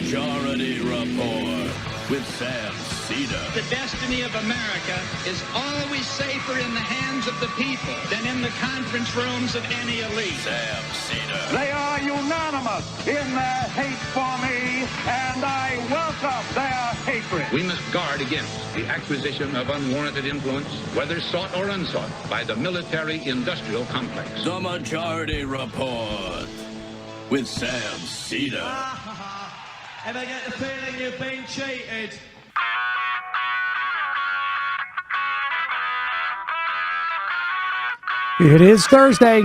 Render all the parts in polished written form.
Majority Report with Sam Seder. The destiny of America is always safer in the hands of the people than in the conference rooms of any elite. Sam Seder. They are unanimous in their hate for me, and I welcome their hatred. We must guard against the acquisition of unwarranted influence, whether sought or unsought, by the military-industrial complex. The Majority Report with Sam Seder. Ever get the feeling you've been cheated? It is Thursday,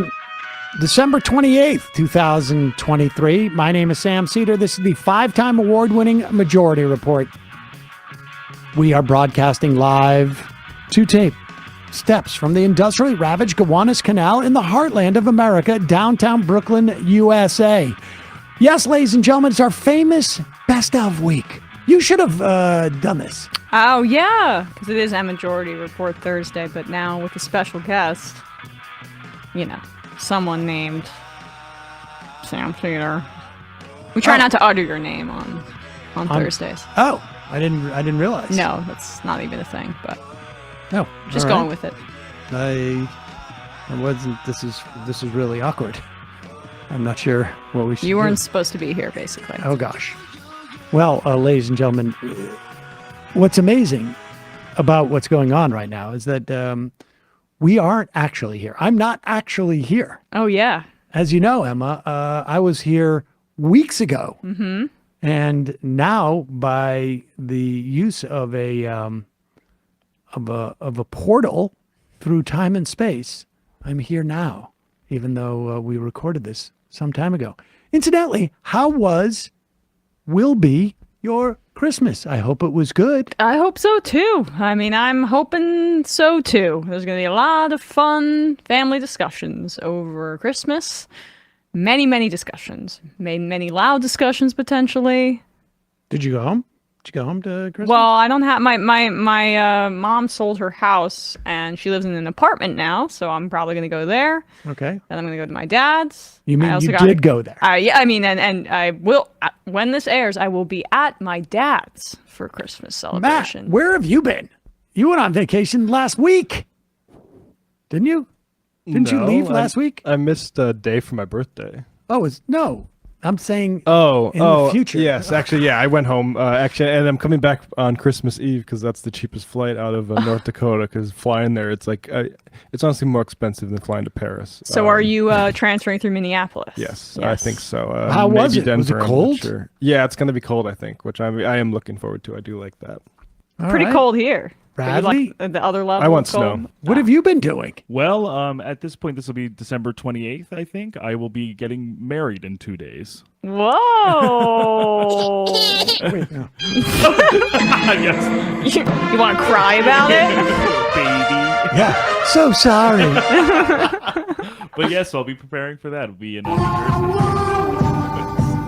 December 28th, 2023. My name is Sam Seder. This is the 5-time award-winning Majority Report. We are broadcasting live to tape steps from the industrially ravaged Gowanus Canal in the heartland of America, downtown Brooklyn, USA. Yes, ladies and gentlemen, it's our famous Best of Week. You should have done this. Oh, yeah, because it is a Majority Report Thursday, but now with a special guest, you know, someone named Sam Seder. We try not to utter your name on Thursdays. Oh, I didn't realize. No, that's not even a thing, but No, just all right. going with it. I wasn't. This is really awkward. I'm not sure what we should You weren't do. supposed to be here, basically. Oh, gosh. Well, ladies and gentlemen, what's amazing about what's going on right now is that we aren't actually here. I'm not actually here. Oh, yeah. As you know, Emma, I was here weeks ago. Mm-hmm. And now, by the use of a portal through time and space, I'm here now, even though we recorded this some time ago. Incidentally, how will be your Christmas? I hope it was good. I hope so, too. I mean, I'm hoping so, too. There's going to be a lot of fun family discussions over Christmas. Many, many discussions. Many loud discussions, potentially. Did you go home? Did you go home to Christmas? Well, I don't have my mom sold her house and she lives in an apartment now, so I'm probably gonna go there. Okay. Then I'm gonna go to my dad's. You mean I also you did go there? Yeah, I mean, and I will when this airs, I will be at my dad's for Christmas Matt, celebration. where have you been? You went on vacation last week, didn't you? Didn't you leave last week? I missed a day for my birthday. Oh, no. I'm saying in Oh, the future. yes. Actually, yeah, I went home. Actually, and I'm coming back on Christmas Eve because that's the cheapest flight out of North Dakota. Because flying there, it's like it's honestly more expensive than flying to Paris. So are you transferring through Minneapolis? Yes, I think so. How was maybe it? Was it Denver, I'm not cold? sure. Yeah, it's going to be cold, I think, which I am looking forward to. I do like that. All Pretty right. cold here. Bradley? Like the other level. I want of cold? snow. What have you been doing? Well, at this point, this will be December 28th, I think. I will be getting married in 2 days. Whoa! Wait, no. Yes. You want to cry about it? Baby. Yeah, so sorry. But yes, I'll be preparing for that. It'll be in New Jersey.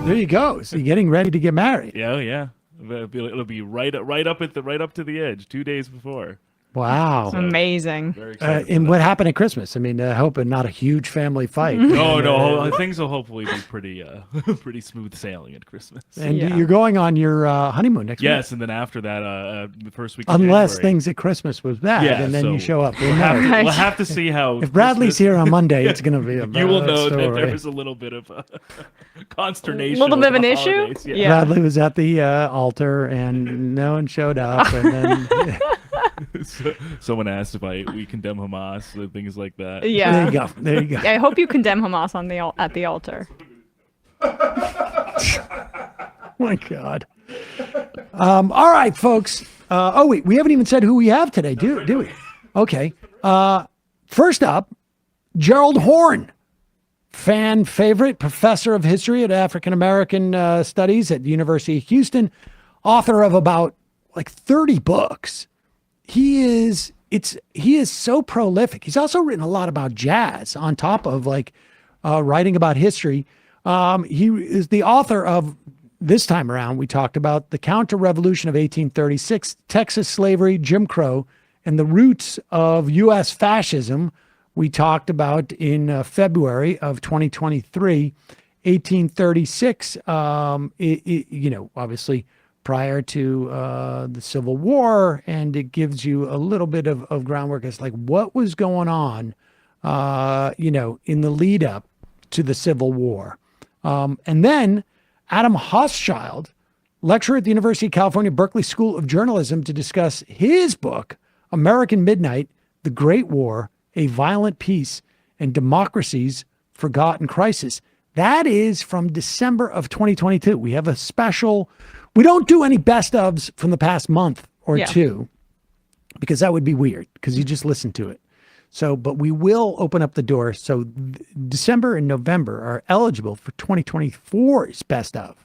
There you go. So you're getting ready to get married. Yeah, yeah. It'll be right up to the edge, 2 days before. Wow. Amazing. Very excited. And what happened at Christmas? I mean, I hope not a huge family fight. No, things will hopefully be pretty smooth sailing at Christmas. And Yeah. you're going on your honeymoon next week. Yes, and then after that, the first week. Of Unless January. things at Christmas was bad, Yeah, and then so you show up. We'll We'll have to see how. If Bradley's Christmas- here on Monday, it's going to be a bad you will know story. that there was a little bit of consternation. Little bit over of an the issue? holidays. Yeah. Bradley was at the altar, and no one showed up. And then Someone asked if we condemn Hamas and things like that. Yeah. there you go. There you go. I hope you condemn Hamas on at the altar. My God. All right, folks. Wait, we haven't even said who we have today, do we? Okay. First up, Gerald Horne, fan favorite, professor of history at African American Studies at the University of Houston, author of about 30 books. He is so prolific. He's also written a lot about jazz on top of writing about history. He is the author of, this time around, we talked about the Counter-Revolution of 1836, Texas Slavery, Jim Crow, and the Roots of U.S. Fascism. We talked about in February of 2023. 1836, obviously prior to the Civil War, and it gives you a little bit of groundwork as like what was going on, in the lead up to the Civil War. And then Adam Hochschild, lecturer at the University of California, Berkeley School of Journalism, to discuss his book, American Midnight, The Great War, A Violent Peace, and Democracy's Forgotten Crisis. That is from December of 2022. We have a special, we don't do any best ofs from the past month or two, because that would be weird, because you just listen to it. So, but we will open up the door. So December and November are eligible for 2024's best of.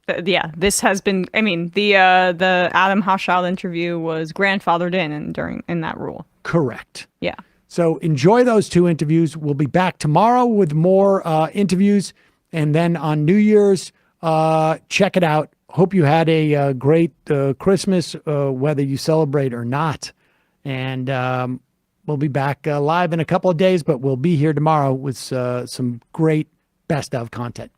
This has been, the Adam Hochschild interview was grandfathered in that rule. Correct. Yeah. So enjoy those two interviews. We'll be back tomorrow with more interviews. And then on New Year's, check it out. Hope you had a great Christmas, whether you celebrate or not. And we'll be back live in a couple of days, but we'll be here tomorrow with some great best of content.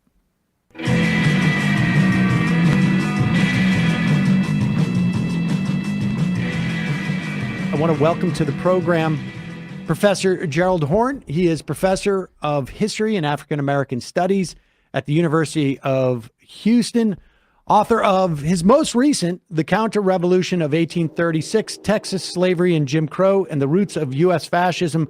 I want to welcome to the program Professor Gerald Horne. He is professor of history and African American studies at the University of Houston, author of his most recent, The Counter-Revolution of 1836, Texas Slavery and Jim Crow, and the Roots of U.S. Fascism.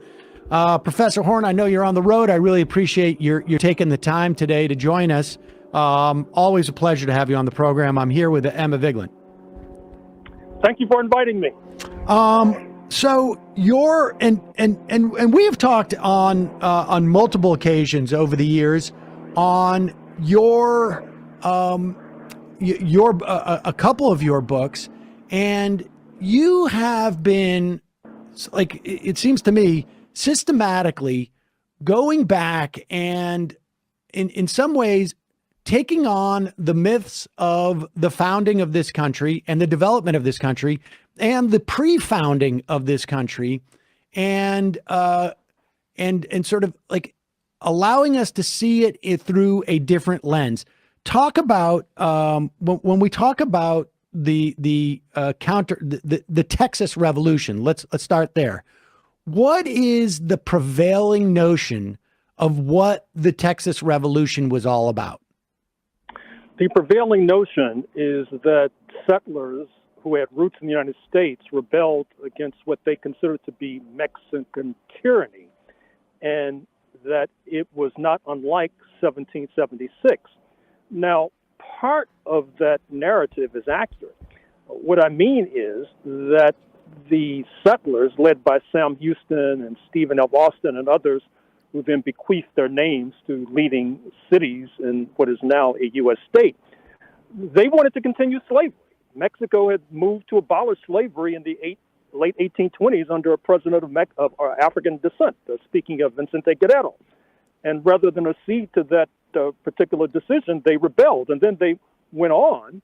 Professor Horne, I know you're on the road. I really appreciate you're taking the time today to join us. Always a pleasure to have you on the program. I'm here with Emma Vigeland. Thank you for inviting me. So you're and we have talked on multiple occasions over the years on your a couple of your books, and you have been, like, it seems to me, systematically going back and in some ways taking on the myths of the founding of this country and the development of this country and the pre-founding of this country, and sort of like allowing us to see it through a different lens. Talk about when we talk about the Texas Revolution. Let's start there. What is the prevailing notion of what the Texas Revolution was all about? The prevailing notion is that settlers who had roots in the United States rebelled against what they considered to be Mexican tyranny, and that it was not unlike 1776. Now, part of that narrative is accurate. What I mean is that the settlers, led by Sam Houston and Stephen F. Austin and others, who then bequeathed their names to leading cities in what is now a U.S. state, they wanted to continue slavery. Mexico had moved to abolish slavery in the late 1820s under a president of African descent, speaking of Vicente Guerrero. And rather than accede to that particular decision, they rebelled. And then they went on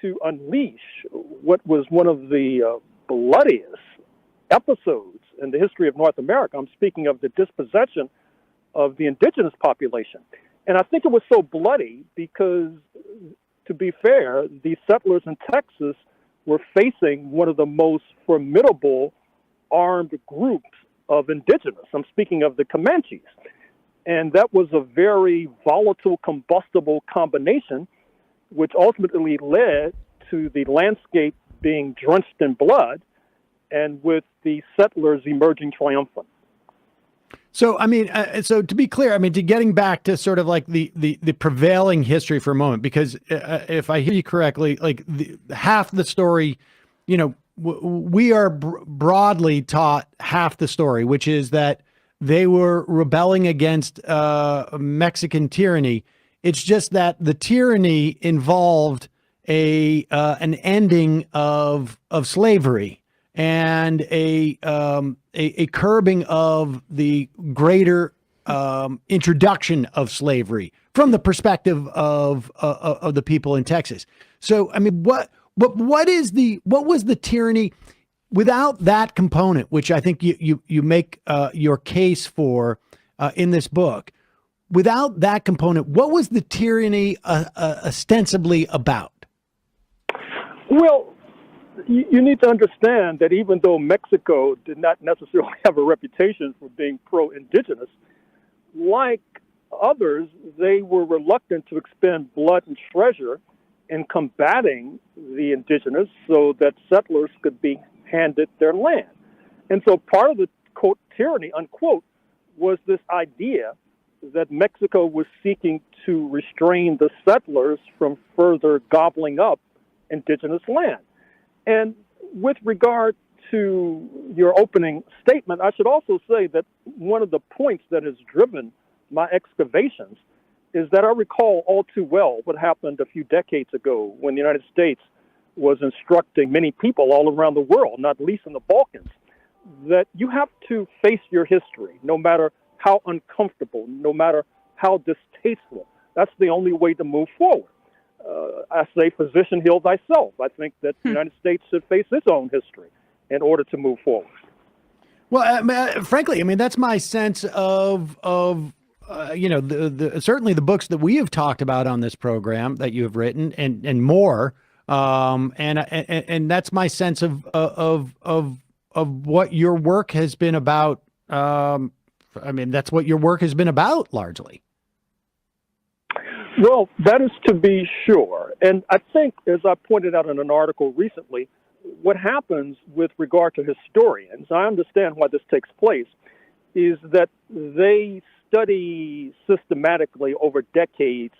to unleash what was one of the bloodiest episodes in the history of North America. I'm speaking of the dispossession of the indigenous population. And I think it was so bloody because, to be fair, the settlers in Texas were facing one of the most formidable armed groups of indigenous. I'm speaking of the Comanches. And that was a very volatile, combustible combination, which ultimately led to the landscape being drenched in blood and with the settlers emerging triumphant. So, so to be clear, to getting back to sort of like the prevailing history for a moment, because if I hear you correctly, like half the story, we are broadly taught half the story, which is that they were rebelling against Mexican tyranny. It's just that the tyranny involved an ending of slavery and a curbing of the greater introduction of slavery from the perspective of the people in Texas. So, what was the tyranny without that component, which I think you make your case for in this book? without that component, what was the tyranny ostensibly about? Well, you need to understand that even though Mexico did not necessarily have a reputation for being pro-indigenous, like others, they were reluctant to expend blood and treasure in combating the indigenous so that settlers could be handed their land. And so part of the, quote, tyranny, unquote, was this idea that Mexico was seeking to restrain the settlers from further gobbling up indigenous land. And with regard to your opening statement, I should also say that one of the points that has driven my excavations is that I recall all too well what happened a few decades ago when the United States was instructing many people all around the world, not least in the Balkans, that you have to face your history, no matter how uncomfortable, no matter how distasteful. That's the only way to move forward. I say, physician, heal thyself. I think that the United States should face its own history in order to move forward. Well, frankly, I mean, that's my sense of you know, certainly the books that we have talked about on this program that you have written and more. And that's my sense of what your work has been about. I mean, that's what your work has been about largely. Well, that is to be sure. And I think, as I pointed out in an article recently, what happens with regard to historians, I understand why this takes place, is that they study systematically over decades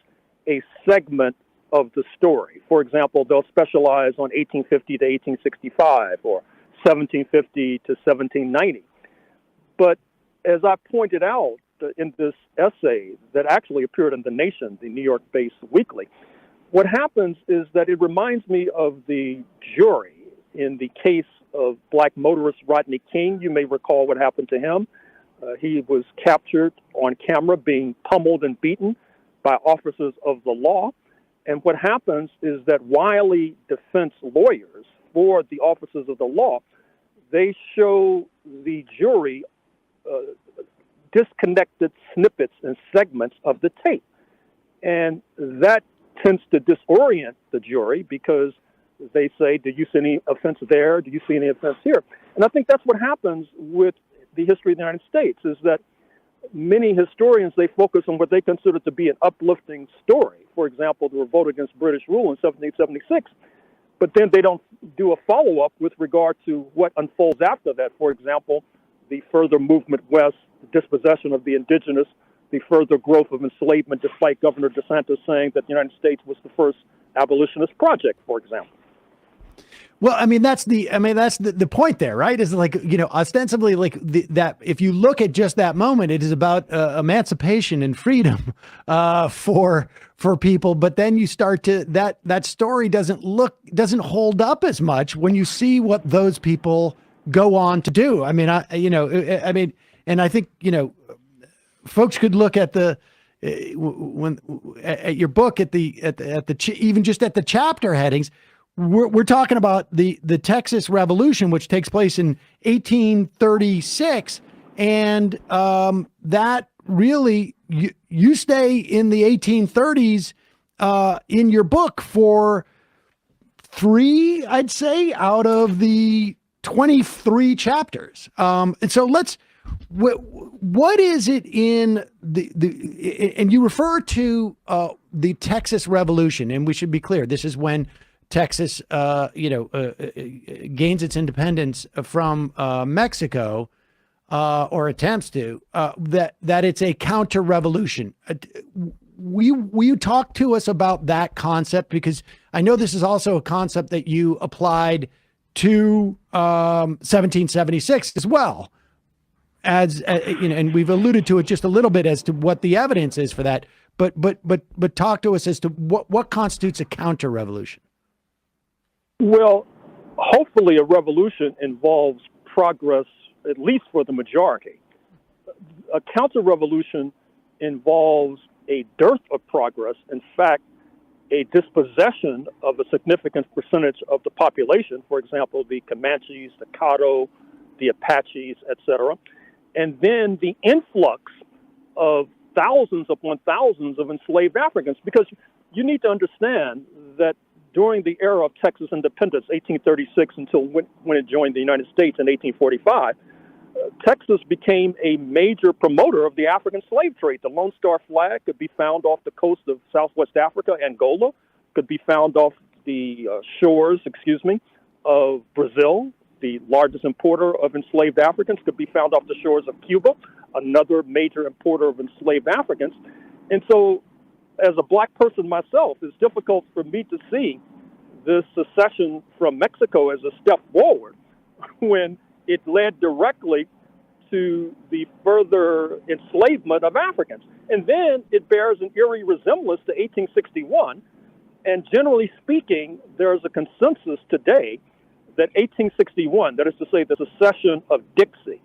a segment of the story. For example, they'll specialize on 1850 to 1865 or 1750 to 1790. But as I pointed out in this essay that actually appeared in The Nation, the New York-based weekly, what happens is that it reminds me of the jury in the case of black motorist Rodney King. You may recall what happened to him. He was captured on camera being pummeled and beaten by officers of the law. And what happens is that wily defense lawyers for the officers of the law, they show the jury disconnected snippets and segments of the tape. And that tends to disorient the jury because they say, do you see any offense there? Do you see any offense here? And I think that's what happens with the history of the United States, is that many historians, they focus on what they consider to be an uplifting story. For example, the revolt against British rule in 1776. But then they don't do a follow-up with regard to what unfolds after that. For example, the further movement west, the dispossession of the indigenous, the further growth of enslavement, despite Governor DeSantis saying that the United States was the first abolitionist project, for example. Well, I mean, that's the point there, right? Is like, you know, ostensibly like that if you look at just that moment, it is about emancipation and freedom for people. But then you start to that story doesn't hold up as much when you see what those people go on to do. I mean, and I think, you know, folks could look at at your book even just at the chapter headings. We're talking about the Texas Revolution, which takes place in 1836, and that really you stay in the 1830s in your book for 3, I'd say, out of the 23 chapters. And so what is it in and you refer to the Texas Revolution, and we should be clear, this is when Texas, gains its independence from Mexico, or attempts to. That it's a counter-revolution. Will you talk to us about that concept? Because I know this is also a concept that you applied to 1776 as well, as you know, and we've alluded to it just a little bit as to what the evidence is for that. But talk to us as to what constitutes a counter-revolution. Well, hopefully a revolution involves progress, at least for the majority. A counter-revolution involves a dearth of progress. In fact, a dispossession of a significant percentage of the population, for example, the Comanches, the Caddo, the Apaches, etc., and then the influx of thousands upon thousands of enslaved Africans, because you need to understand that during the era of Texas independence, 1836 until when it joined the United States in 1845, Texas became a major promoter of the African slave trade. The Lone Star flag could be found off the coast of Southwest Africa, Angola, could be found off the shores, of Brazil. The largest importer of enslaved Africans could be found off the shores of Cuba, another major importer of enslaved Africans. And so, as a black person myself, it's difficult for me to see this secession from Mexico as a step forward when it led directly to the further enslavement of Africans. And then it bears an eerie resemblance to 1861. And generally speaking, there is a consensus today that 1861, that is to say the secession of Dixie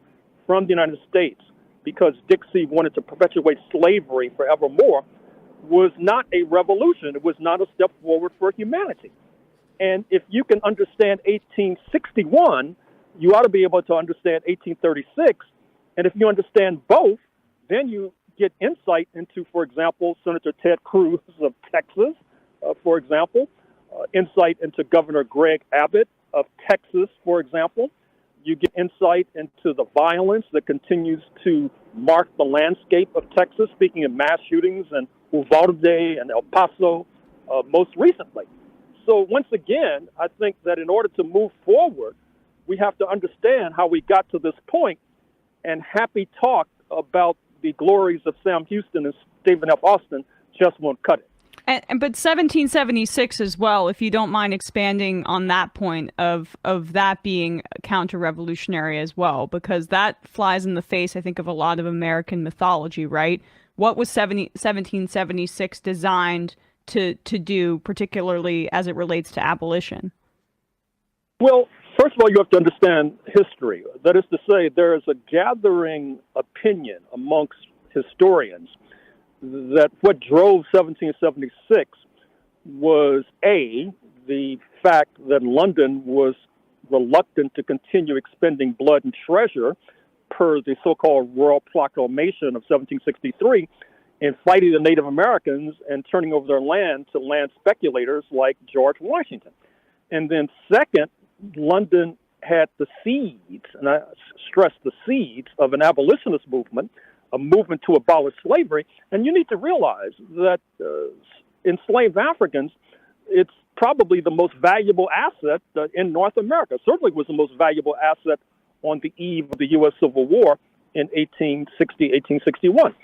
from the United States, because Dixie wanted to perpetuate slavery forevermore, was not a revolution. It was not a step forward for humanity. And if you can understand 1861, you ought to be able to understand 1836. And if you understand both, then you get insight into, for example, Senator Ted Cruz of Texas, for example, insight into Governor Greg Abbott of Texas, for example. You get insight into the violence that continues to mark the landscape of Texas, speaking of mass shootings in Uvalde and El Paso most recently. So once again, I think that in order to move forward, we have to understand how we got to this point, and happy talk about the glories of Sam Houston and Stephen F. Austin just won't cut it. But 1776 as well, if you don't mind expanding on that point of that being counter-revolutionary as well, because that flies in the face, I think, of a lot of American mythology, right? What was 1776 designed to do, particularly as it relates to abolition? Well, first of all, you have to understand history. That is to say, there is a gathering opinion amongst historians that what drove 1776 was, A, the fact that London was reluctant to continue expending blood and treasure per the so-called Royal Proclamation of 1763 in fighting the Native Americans and turning over their land to land speculators like George Washington. And then second, London had the seeds, and I stress the seeds, of an abolitionist movement, a movement to abolish slavery. And you need to realize that enslaved Africans, it's probably the most valuable asset in North America. Certainly was the most valuable asset on the eve of the U.S. Civil War in 1860, 1861.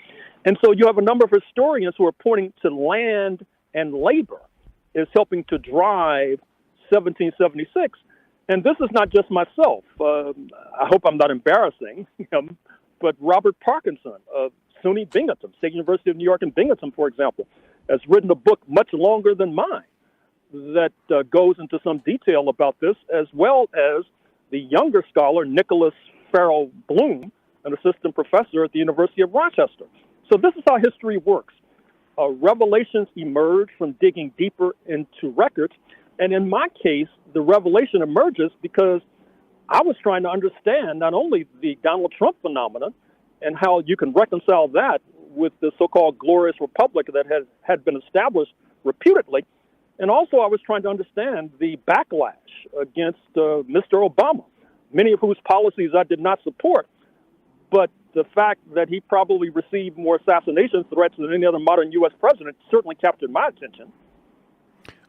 And so you have a number of historians who are pointing to land and labor as helping to drive 1776. And this is not just myself. I hope I'm not embarrassing him, but Robert Parkinson of SUNY Binghamton, State University of New York in Binghamton, for example, has written a book much longer than mine that goes into some detail about this, as well as the younger scholar, Nicholas Farrell Bloom, an assistant professor at the University of Rochester. So this is how history works. Revelations emerge from digging deeper into records. And in my case, the revelation emerges because I was trying to understand not only the Donald Trump phenomenon and how you can reconcile that with the so-called glorious republic that had been established reputedly, and also I was trying to understand the backlash against Mr. Obama, many of whose policies I did not support. But the fact that he probably received more assassination threats than any other modern U.S. president certainly captured my attention.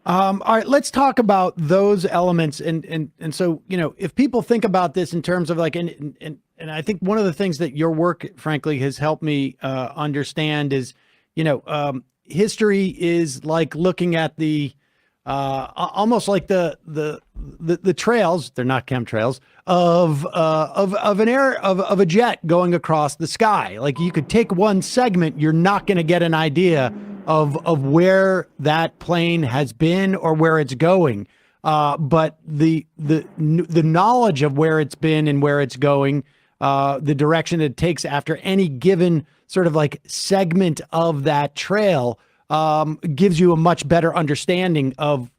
All right, let's talk about those elements. And so, you know, if people think about this in terms of like, and I think one of the things that your work, frankly, has helped me understand is, you know, history is like looking at the almost like the trails, they're not chemtrails, of an air of a jet going across the sky. Like you could take one segment, you're not going to get an idea of where that plane has been or where it's going. But the knowledge of where it's been and where it's going, the direction it takes after any given sort of like segment of that trail, gives you a much better understanding of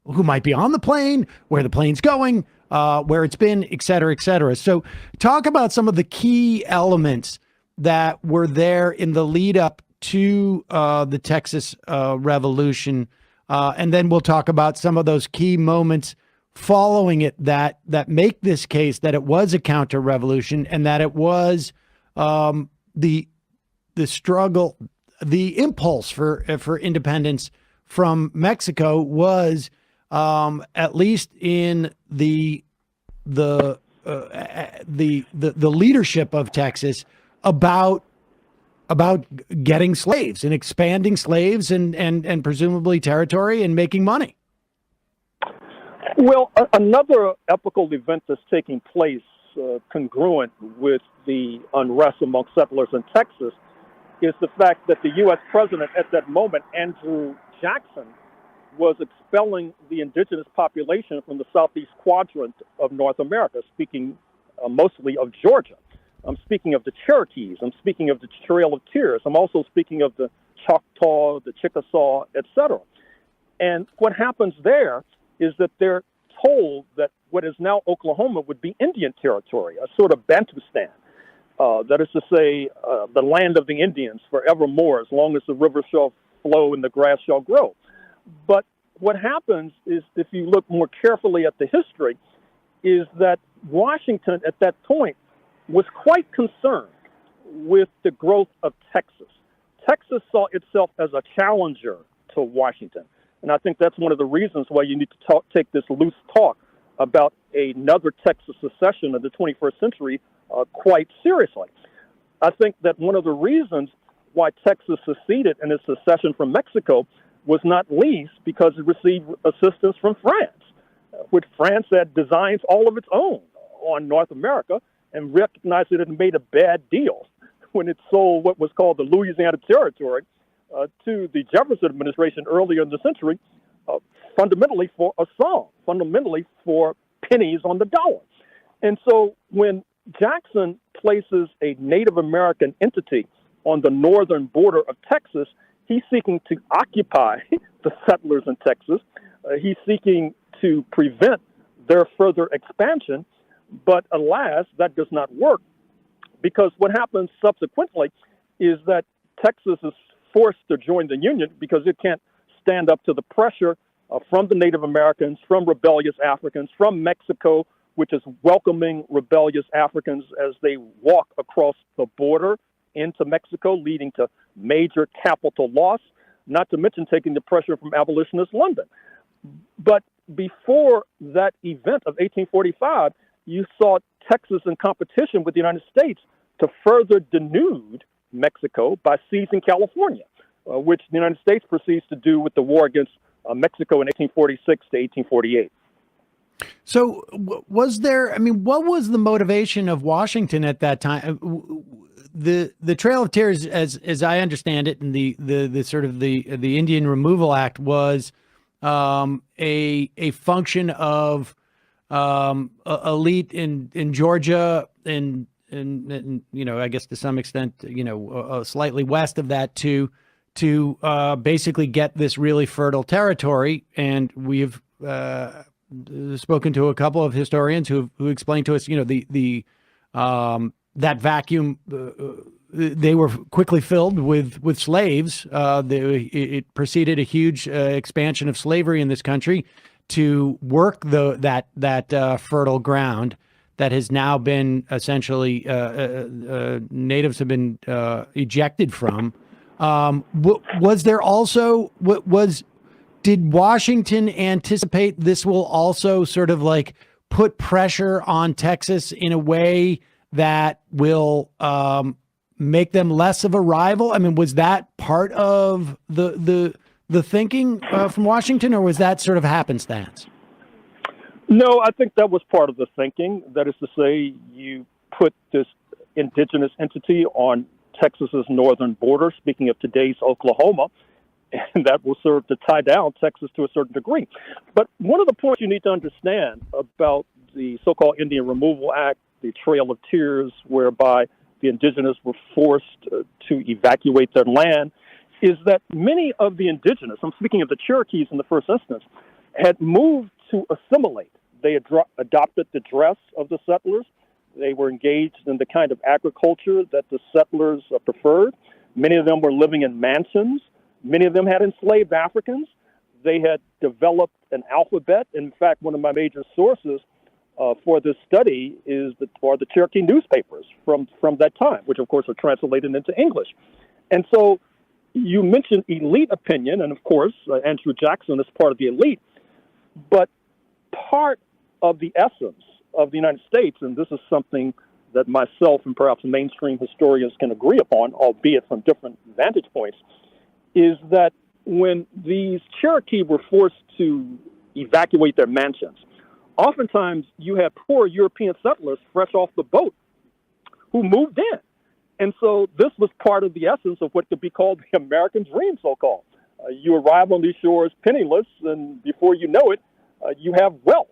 who might be on the plane, where the plane's going, where it's been, et cetera, et cetera. So talk about some of the key elements that were there in the lead up to the Texas Revolution, and then we'll talk about some of those key moments following it that make this case that it was a counter-revolution and that it was the struggle, the impulse for independence from Mexico was at least in the leadership of Texas about getting slaves and expanding slaves and presumably territory and making money. Well, another epical event that's taking place congruent with the unrest among settlers in Texas is the fact that the U.S. president at that moment, Andrew Jackson, was expelling the indigenous population from the southeast quadrant of North America, speaking mostly of Georgia. I'm speaking of the Cherokees. I'm speaking of the Trail of Tears. I'm also speaking of the Choctaw, the Chickasaw, etc. And what happens there is that they're told that what is now Oklahoma would be Indian territory, a sort of Bantustan. That is to say, the land of the Indians forevermore, as long as the river shall flow and the grass shall grow. But what happens is, if you look more carefully at the history, is that Washington at that point was quite concerned with the growth of Texas. Texas saw itself as a challenger to Washington. And I think that's one of the reasons why you need to take this loose talk about another Texas secession of the 21st century quite seriously. I think that one of the reasons why Texas seceded in its secession from Mexico was not least because it received assistance from France, which France had designs all of its own on North America and recognized that it had made a bad deal when it sold what was called the Louisiana Territory to the Jefferson administration earlier in the century, fundamentally for a song, fundamentally for pennies on the dollar. And so when Jackson places a Native American entity on the northern border of Texas, he's seeking to occupy the settlers in Texas. He's seeking to prevent their further expansion. But alas, that does not work, because what happens subsequently is that Texas is forced to join the Union because it can't stand up to the pressure from the Native Americans, from rebellious Africans, from Mexico, which is welcoming rebellious Africans as they walk across the border into Mexico, leading to major capital loss, not to mention taking the pressure from abolitionist London. But before that event of 1845, you saw Texas in competition with the United States to further denude Mexico by seizing California, which the United States proceeds to do with the war against Mexico in 1846 to 1848. So was there, I mean, what was the motivation of Washington at that time? The Trail of Tears, as I understand it, and the sort of the Indian Removal Act was a function of elite in Georgia and you know, I guess to some extent, you know, slightly west of that to basically get this really fertile territory. And we've spoken to a couple of historians who explained to us, you know, that vacuum, they were quickly filled with slaves. It preceded a huge expansion of slavery in this country to work that fertile ground that has now been essentially natives have been ejected from. Was there also did Washington anticipate this will also sort of like put pressure on Texas in a way that will make them less of a rival? I mean, was that part of the thinking from Washington, or was that sort of happenstance? No, I think that was part of the thinking. That is to say, you put this indigenous entity on Texas's northern border, speaking of today's Oklahoma, and that will serve to tie down Texas to a certain degree. But one of the points you need to understand about the so-called Indian Removal Act, the Trail of Tears, whereby the indigenous were forced to evacuate their land, is that many of the indigenous, I'm speaking of the Cherokees in the first instance, had moved to assimilate. They had adopted the dress of the settlers. They were engaged in the kind of agriculture that the settlers preferred. Many of them were living in mansions. Many of them had enslaved Africans. They had developed an alphabet. In fact, one of my major sources for this study are the Cherokee newspapers from that time, which of course are translated into English. And so you mentioned elite opinion, and of course, Andrew Jackson is part of the elite, but part of the essence of the United States, and this is something that myself and perhaps mainstream historians can agree upon, albeit from different vantage points, is that when these Cherokee were forced to evacuate their mansions, oftentimes you had poor European settlers fresh off the boat who moved in. And so this was part of the essence of what could be called the American dream, so-called. You arrive on these shores penniless, and before you know it, you have wealth.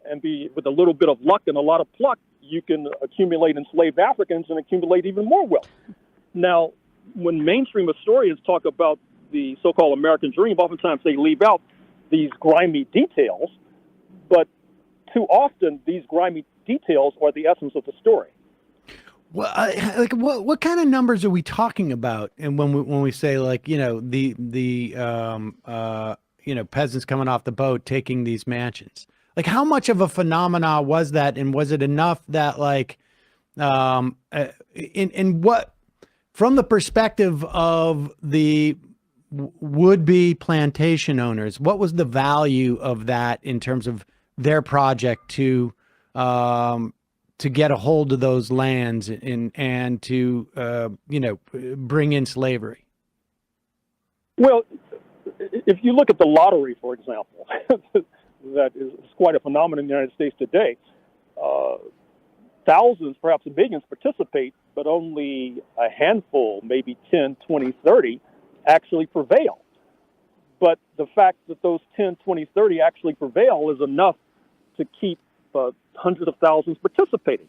And with a little bit of luck and a lot of pluck, you can accumulate enslaved Africans and accumulate even more wealth. Now, when mainstream historians talk about the so-called American dream, oftentimes they leave out these grimy details, but too often these grimy details are the essence of the story. Well, like what kind of numbers are we talking about? And when we say, like, you know, the peasants coming off the boat taking these mansions, like how much of a phenomena was that, and was it enough that, like, in what, from the perspective of the would-be plantation owners, what was the value of that in terms of their project to get a hold of those lands and to bring in slavery? Well, if you look at the lottery, for example, that is quite a phenomenon in the United States today. Thousands, perhaps millions participate, but only a handful, maybe 10, 20, 30, actually prevail. But the fact that those 10, 20, 30 actually prevail is enough to keep hundreds of thousands participating.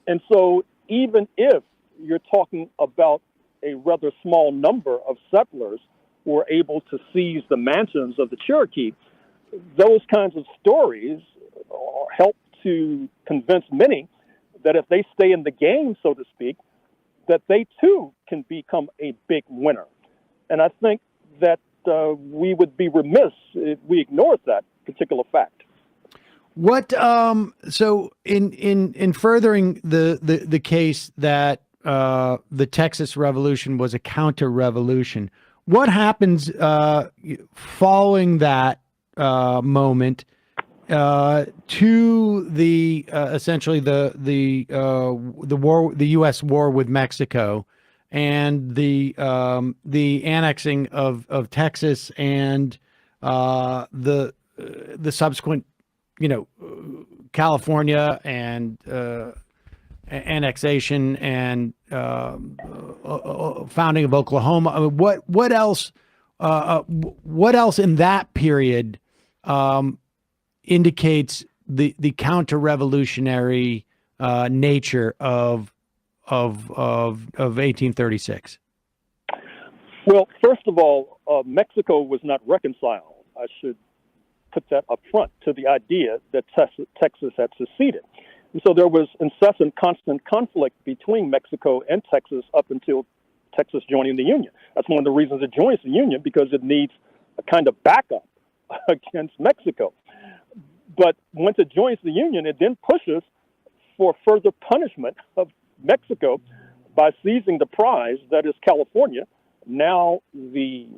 And so even if you're talking about a rather small number of settlers who were able to seize the mansions of the Cherokee, those kinds of stories help to convince many that if they stay in the game, so to speak, that they too can become a big winner. And I think that we would be remiss if we ignored that particular fact. What so in furthering the case that the Texas Revolution was a counter-revolution, what happens following that moment to the essentially the war, the U.S. war with Mexico, and the annexing of Texas and the subsequent, California and annexation and founding of Oklahoma? I mean, what else in that period indicates the counter-revolutionary nature of 1836? Well, first of all, Mexico was not reconciled. I should put that up front to the idea that Texas had seceded. And so there was incessant, constant conflict between Mexico and Texas up until Texas joining the Union. That's one of the reasons it joins the Union, because it needs a kind of backup against Mexico. But once it joins the Union, it then pushes for further punishment of Mexico by seizing the prize that is California, now the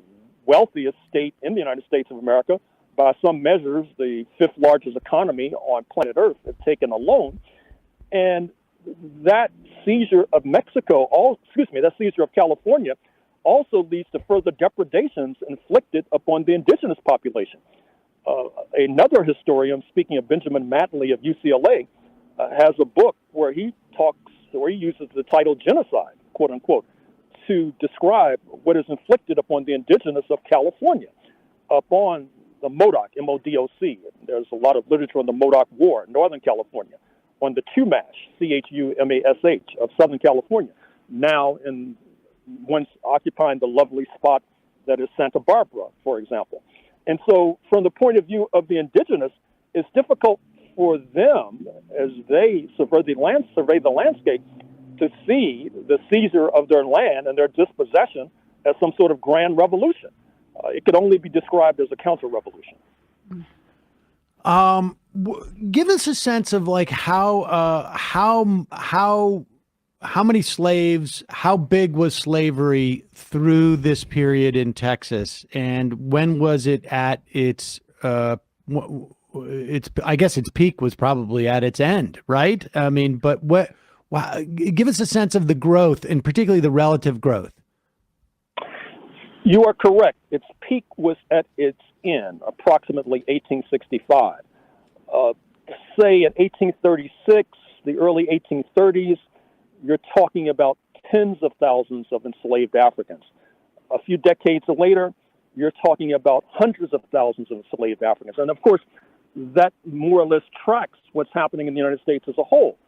wealthiest state in the United States of America, by some measures, the fifth largest economy on planet Earth, if taken alone. And that seizure of that seizure of California also leads to further depredations inflicted upon the indigenous population. Another historian, speaking of Benjamin Matley of UCLA, has a book where he uses the title genocide, quote unquote, to describe what is inflicted upon the indigenous of California, upon the Modoc, M-O-D-O-C. There's a lot of literature on the Modoc War, Northern California, on the Chumash, C-H-U-M-A-S-H, of Southern California, now once occupying the lovely spot that is Santa Barbara, for example. And so from the point of view of the indigenous, it's difficult for them, as they survey the landscape, to see the seizure of their land and their dispossession as some sort of grand revolution. It could only be described as a counter-revolution. Give us a sense of like how many slaves, how big was slavery through this period in Texas, and when was it at its I guess its peak was probably at its end, right? I mean, but give us a sense of the growth, and particularly the relative growth. You are correct. Its peak was at its end, approximately 1865. Say in 1836, the early 1830s, you're talking about tens of thousands of enslaved Africans. A few decades later, you're talking about hundreds of thousands of enslaved Africans. And of course, that more or less tracks what's happening in the United States as a whole.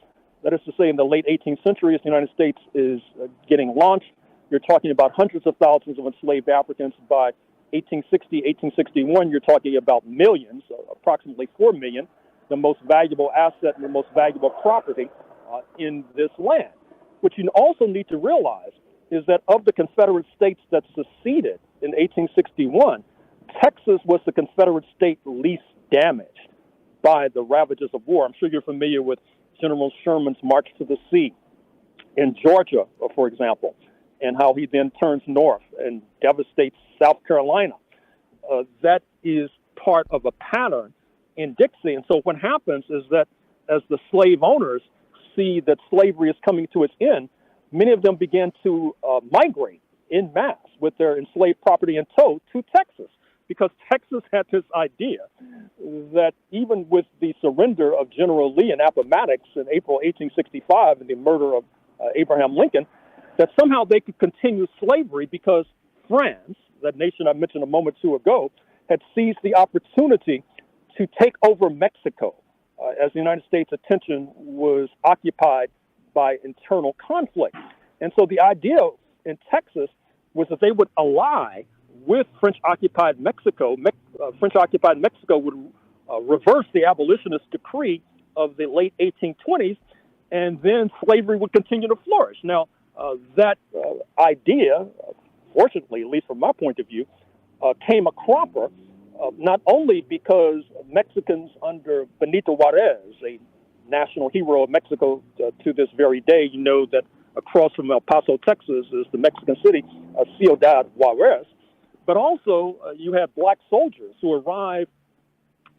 That is to say, in the late 18th century, as the United States is getting launched, you're talking about hundreds of thousands of enslaved Africans. By 1860, 1861, you're talking about millions, approximately 4 million, the most valuable asset and the most valuable property in this land. What you also need to realize is that of the Confederate states that seceded in 1861, Texas was the Confederate state least damaged by the ravages of war. I'm sure you're familiar with General Sherman's March to the Sea in Georgia, for example, and how he then turns north and devastates South Carolina. That is part of a pattern in Dixie. And so what happens is that as the slave owners see that slavery is coming to its end, many of them began to migrate en masse with their enslaved property in tow to Texas, because Texas had this idea that even with the surrender of General Lee in Appomattox in April 1865 and the murder of Abraham Lincoln, that somehow they could continue slavery because France, that nation I mentioned a moment or two ago, had seized the opportunity to take over Mexico as the United States' attention was occupied by internal conflict. And so the idea in Texas was that they would ally with French-occupied Mexico. French-occupied Mexico would reverse the abolitionist decree of the late 1820s, and then slavery would continue to flourish. Now, that idea, fortunately, at least from my point of view, came a cropper, not only because Mexicans under Benito Juarez, a national hero of Mexico to this very day, you know that across from El Paso, Texas, is the Mexican city, Ciudad Juarez, but also you have black soldiers who arrived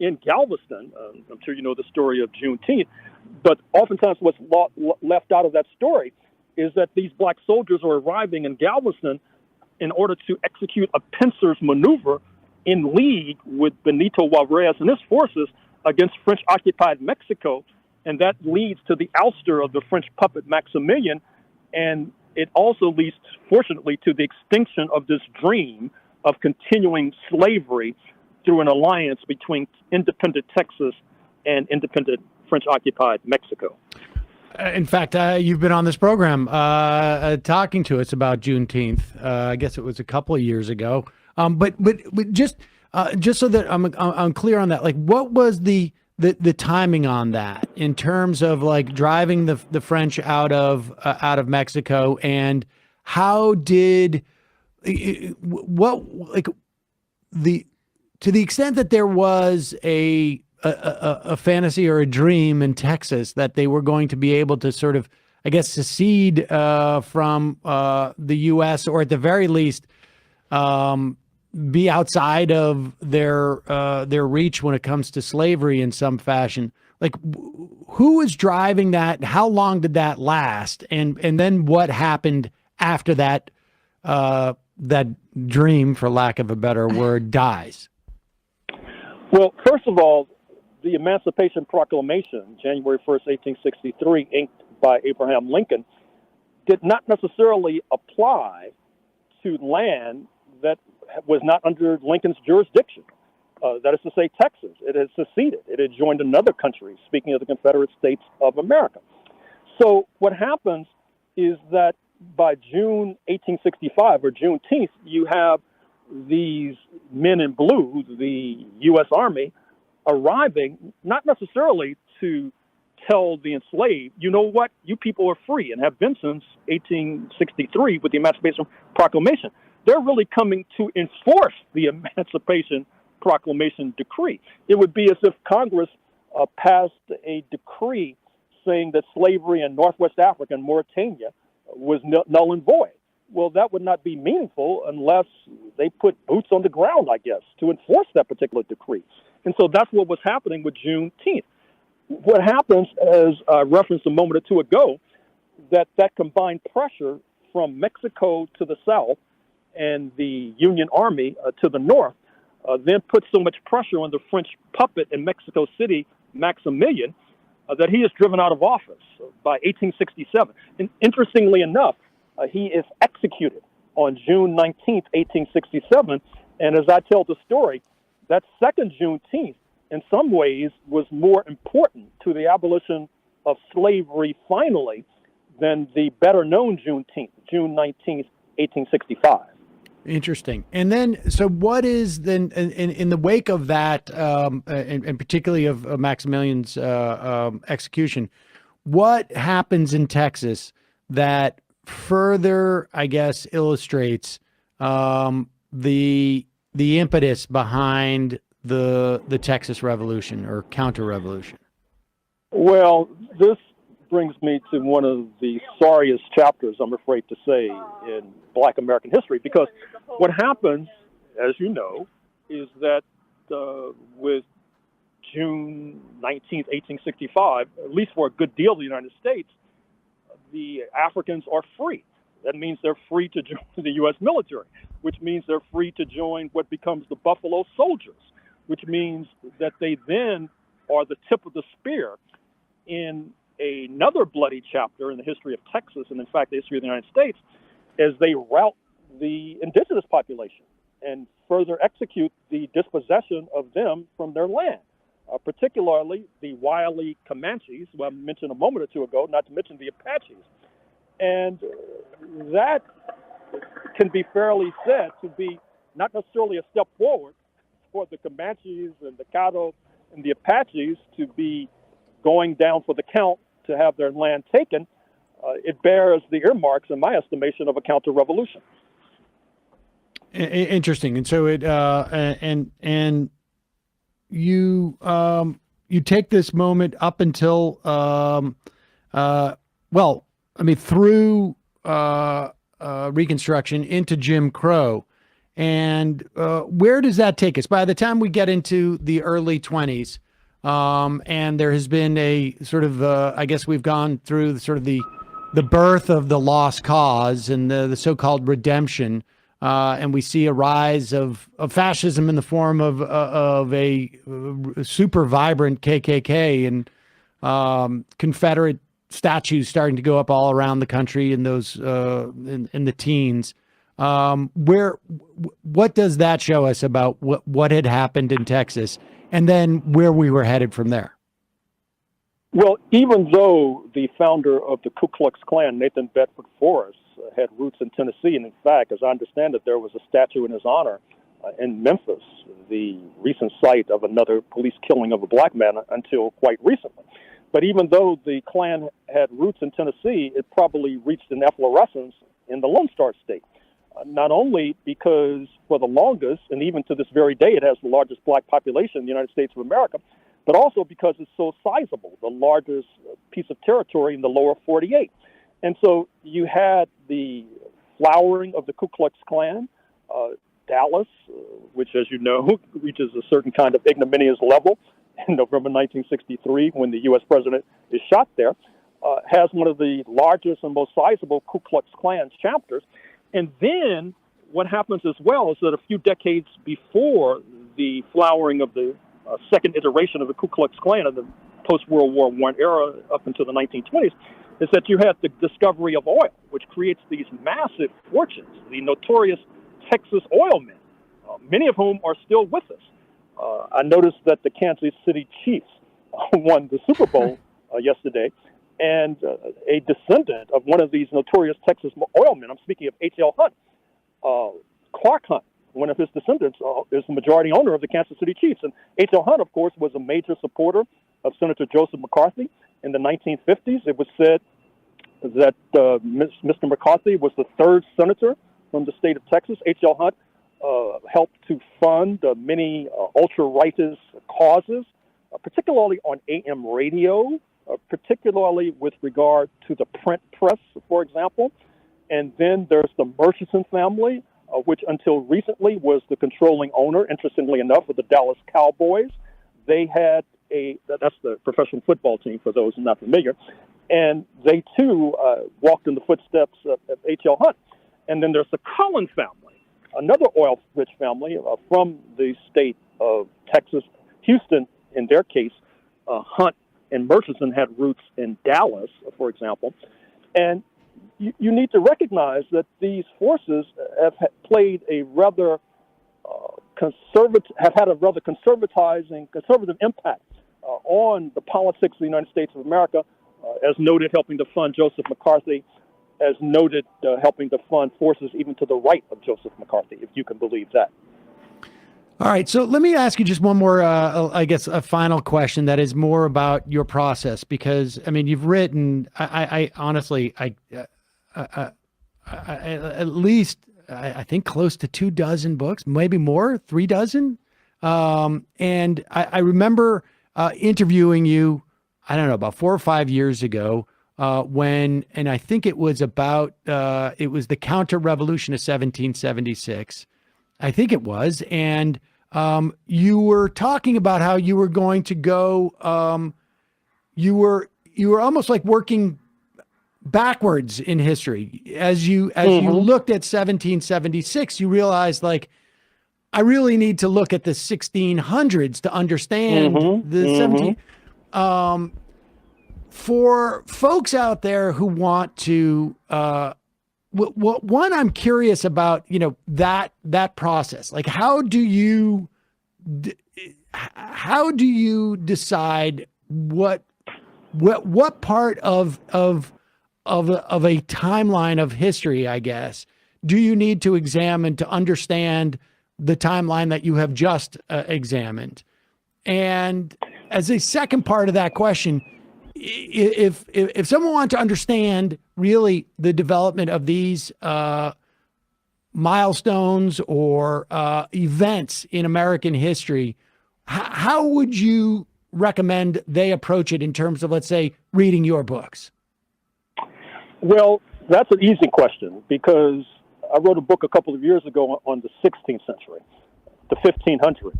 in Galveston. I'm sure you know the story of Juneteenth, but oftentimes what's left out of that story is that these black soldiers are arriving in Galveston in order to execute a pincer's maneuver in league with Benito Juarez and his forces against French-occupied Mexico, and that leads to the ouster of the French puppet Maximilian, and it also leads, fortunately, to the extinction of this dream of continuing slavery through an alliance between independent Texas and independent French-occupied Mexico. In fact, you've been on this program talking to us about Juneteenth. I guess it was a couple of years ago. But just so that I'm clear on that, like, what was the timing on that in terms of like driving the French out of Mexico, and how did to the extent that there was a fantasy or a dream in Texas that they were going to be able to sort of, I guess, secede from the U.S., or at the very least be outside of their reach when it comes to slavery in some fashion. Like, who was driving that? How long did that last? And then what happened after that? That dream, for lack of a better word, dies. Well, first of all, the Emancipation Proclamation, January 1st, 1863, inked by Abraham Lincoln, did not necessarily apply to land that was not under Lincoln's jurisdiction. That is to say, Texas. It had seceded. It had joined another country, speaking of the Confederate States of America. So what happens is that by June 1865, or Juneteenth, you have these men in blue, the U.S. Army, arriving not necessarily to tell the enslaved, you know what, you people are free and have been since 1863 with the Emancipation Proclamation. They're really coming to enforce the Emancipation Proclamation decree. It would be as if Congress passed a decree saying that slavery in Northwest Africa and Mauritania was null and void. Well, that would not be meaningful unless they put boots on the ground, I guess, to enforce that particular decree. And so that's what was happening with Juneteenth. What happens, as I referenced a moment or two ago, that combined pressure from Mexico to the south and the Union Army to the north then put so much pressure on the French puppet in Mexico City, Maximilian, that he is driven out of office by 1867. And interestingly enough, he is executed on June 19th, 1867. And as I tell the story, that second Juneteenth, in some ways, was more important to the abolition of slavery finally than the better-known Juneteenth, June 19th, 1865. Interesting. And then, so what is then in the wake of that, and particularly of Maximilian's execution, what happens in Texas that further, I guess, illustrates the impetus behind the Texas Revolution or counter-revolution? Well, this brings me to one of the sorriest chapters, I'm afraid to say, in Black American history, because what happens, as you know, is that with June 19th, 1865, at least for a good deal of the United States, the Africans are free. That means they're free to join the U.S. military, which means they're free to join what becomes the Buffalo Soldiers, which means that they then are the tip of the spear in another bloody chapter in the history of Texas, and in fact the history of the United States, as they rout the indigenous population and further execute the dispossession of them from their land, particularly the wily Comanches, who I mentioned a moment or two ago, not to mention the Apaches. And that can be fairly said to be not necessarily a step forward for the Comanches and the Caddo and the Apaches to be going down for the count to have their land taken. It bears the earmarks, in my estimation, of a counter-revolution. Interesting. And so it and you take this moment up until well, I mean, through Reconstruction into Jim Crow, and where does that take us? By the time we get into the early 20s, and there has been a sort of I guess we've gone through sort of the birth of the lost cause and the so-called redemption. And we see a rise of fascism in the form of a super vibrant KKK and Confederate statues starting to go up all around the country in those in the teens. What does that show us about what had happened in Texas, and then where we were headed from there? Well, even though the founder of the Ku Klux Klan, Nathan Bedford Forrest, had roots in Tennessee, and in fact, as I understand it, there was a statue in his honor in Memphis, the recent site of another police killing of a black man until quite recently. But even though the Klan had roots in Tennessee, it probably reached an efflorescence in the Lone Star State. Not only because for the longest, and even to this very day, it has the largest black population in the United States of America, but also because it's so sizable, the largest piece of territory in the lower 48. And so you had the flowering of the Ku Klux Klan, Dallas, which, as you know, reaches a certain kind of ignominious level in November 1963 when the U.S. president is shot there, has one of the largest and most sizable Ku Klux Klan chapters. And then what happens as well is that a few decades before the flowering of the second iteration of the Ku Klux Klan of the post-World War I era up into the 1920s, is that you had the discovery of oil, which creates these massive fortunes, the notorious Texas oil men, many of whom are still with us. I noticed that the Kansas City Chiefs won the Super Bowl yesterday, and a descendant of one of these notorious Texas oil men, I'm speaking of H.L. Hunt, Clark Hunt, one of his descendants, is the majority owner of the Kansas City Chiefs. And H.L. Hunt, of course, was a major supporter of Senator Joseph McCarthy in the 1950s. It was said that Mr. McCarthy was the third senator from the state of Texas. H.L. Hunt helped to fund many ultra-rightist causes, particularly on AM radio, particularly with regard to the print press, for example. And then there's the Murchison family, which until recently was the controlling owner, interestingly enough, of the Dallas Cowboys. They had that's the professional football team for those not familiar, and they too walked in the footsteps of H.L. Hunt. And then there's the Collins family, another oil-rich family from the state of Texas. Houston, in their case, Hunt and Murchison had roots in Dallas, for example. And you need to recognize that these forces have played a rather have had a rather conservative impact on the politics of the United States of America, as noted, helping to fund Joseph McCarthy, as noted, helping to fund forces even to the right of Joseph McCarthy, if you can believe that. All right, so let me ask you just one more, I guess, a final question that is more about your process, because I mean, you've written, I honestly, at least, I think close to 24 books, maybe more, 36. And I remember interviewing you, I don't know, about 4 or 5 years ago, and I think it was about, it was the counter-revolution of 1776. I think it was. And you were talking about how you were going to go, you were almost like working backwards in history. As you looked at 1776, you realized, like, I really need to look at the 1600s to understand the 17. For folks out there who want to, one, I'm curious about, that process. Like, how do you decide what part of a timeline of history, I guess, do you need to examine to understand the timeline that you have just examined? And as a second part of that question, if someone wants to understand really the development of these milestones or events in American history, how would you recommend they approach it in terms of, let's say, reading your books? Well, that's an easy question, because I wrote a book a couple of years ago on the 16th century, the 1500s,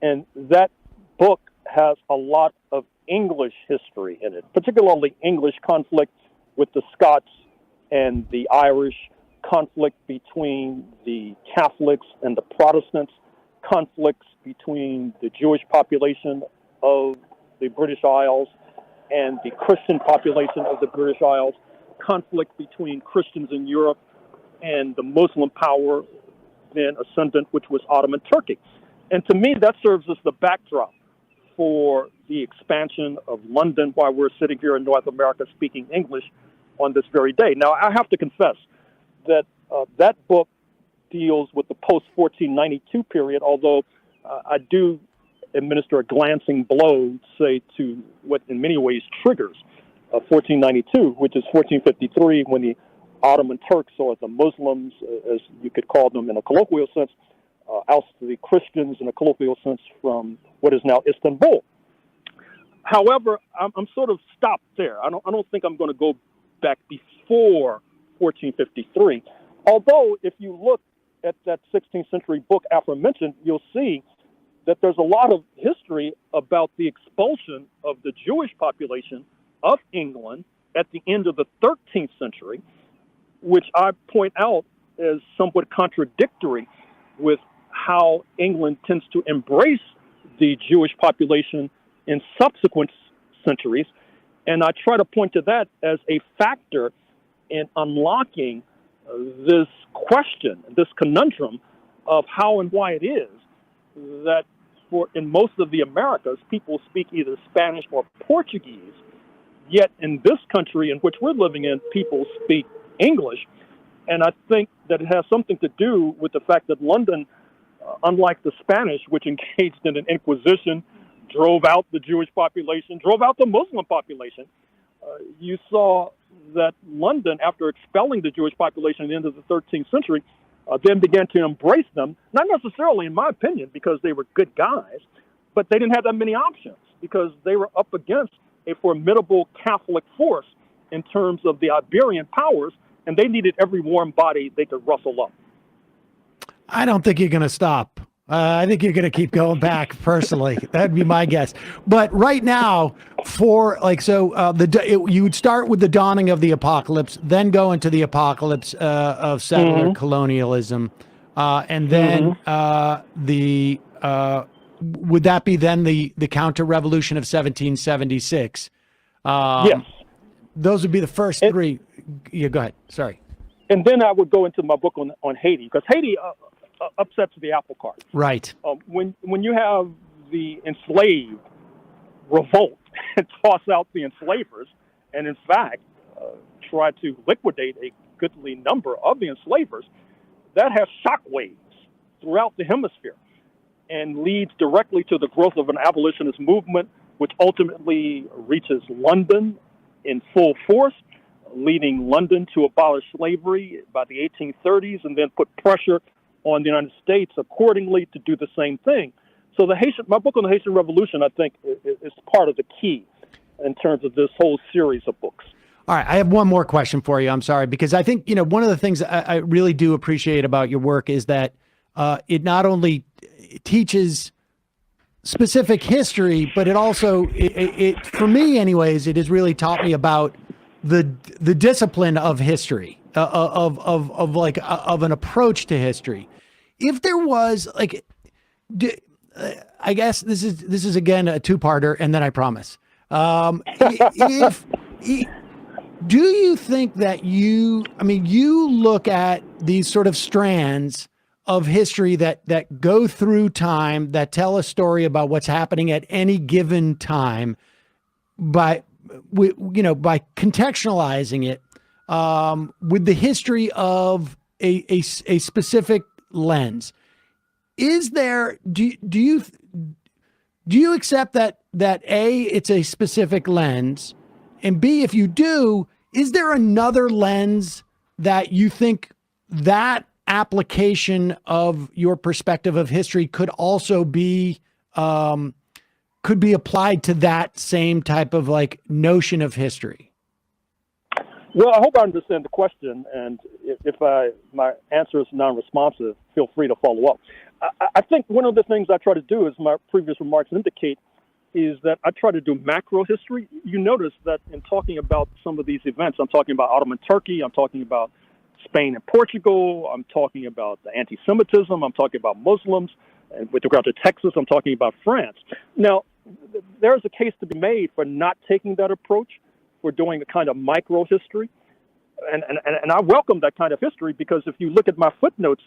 and that book has a lot of English history in it, particularly English conflict with the Scots and the Irish, conflict between the Catholics and the Protestants, conflicts between the Jewish population of the British Isles and the Christian population of the British Isles, conflict between Christians in Europe and the Muslim power then ascendant, which was Ottoman Turkey. And to me, that serves as the backdrop for the expansion of London while we're sitting here in North America speaking English on this very day. Now, I have to confess that that book deals with the post-1492 period, although I do administer a glancing blow, say, to what in many ways triggers 1492, which is 1453, when the Ottoman Turks, or the Muslims, as you could call them in a colloquial sense, ousted the Christians in a colloquial sense from what is now Istanbul. However, I'm sort of stopped there. I don't think I'm going to go back before 1453. Although, if you look at that 16th century book aforementioned, you'll see that there's a lot of history about the expulsion of the Jewish population of England at the end of the 13th century, which I point out as somewhat contradictory with how England tends to embrace the Jewish population in subsequent centuries. And I try to point to that as a factor in unlocking this question, this conundrum of how and why it is that in most of the Americas, people speak either Spanish or Portuguese, yet in this country in which we're living in, people speak English. And I think that it has something to do with the fact that London, unlike the Spanish, which engaged in an inquisition, drove out the Jewish population, drove out the Muslim population. You saw that London, after expelling the Jewish population at the end of the 13th century, then began to embrace them, not necessarily, in my opinion, because they were good guys, but they didn't have that many options because they were up against a formidable Catholic force in terms of the Iberian powers, and they needed every warm body they could rustle up. I don't think you're going to stop. I think you're going to keep going back personally. That'd be my guess. But right now, you would start with the dawning of the apocalypse, then go into the apocalypse of settler colonialism, and then would that be then the counter-revolution of 1776? Yes. Those would be the first three. Yeah, go ahead. Sorry. And then I would go into my book on Haiti, because Haiti upsets the apple cart. Right. When you have the enslaved revolt and toss out the enslavers, and in fact try to liquidate a goodly number of the enslavers, that has shockwaves throughout the hemisphere and leads directly to the growth of an abolitionist movement, which ultimately reaches London in full force, leading London to abolish slavery by the 1830s and then put pressure on the United States accordingly to do the same thing. So my book on the Haitian Revolution, I think, is part of the key in terms of this whole series of books. All right, I have one more question for you. I'm sorry, because I think, one of the things I really do appreciate about your work is that it not only teaches specific history, but it also, for me anyways, it has really taught me about the discipline of history, of an approach to history. If there was I guess this is again a two-parter, and then I promise. Do you think that you look at these sort of strands of history that go through time, that tell a story about what's happening at any given time by contextualizing it with the history of a specific lens? Is there, do you accept that A, it's a specific lens, and B, if you do, is there another lens that you think that application of your perspective of history could also be applied to that same type of notion of history? Well, I hope I understand the question, and if my answer is non-responsive, feel free to follow up. I think one of the things I try to do, as my previous remarks indicate, is that I try to do macro history. You notice that in talking about some of these events, I'm talking about Ottoman Turkey, I'm talking about Spain and Portugal, I'm talking about the anti-Semitism, I'm talking about Muslims, and with regard to Texas, I'm talking about France. Now, there's a case to be made for not taking that approach, for doing a kind of micro history. And I welcome that kind of history, because if you look at my footnotes,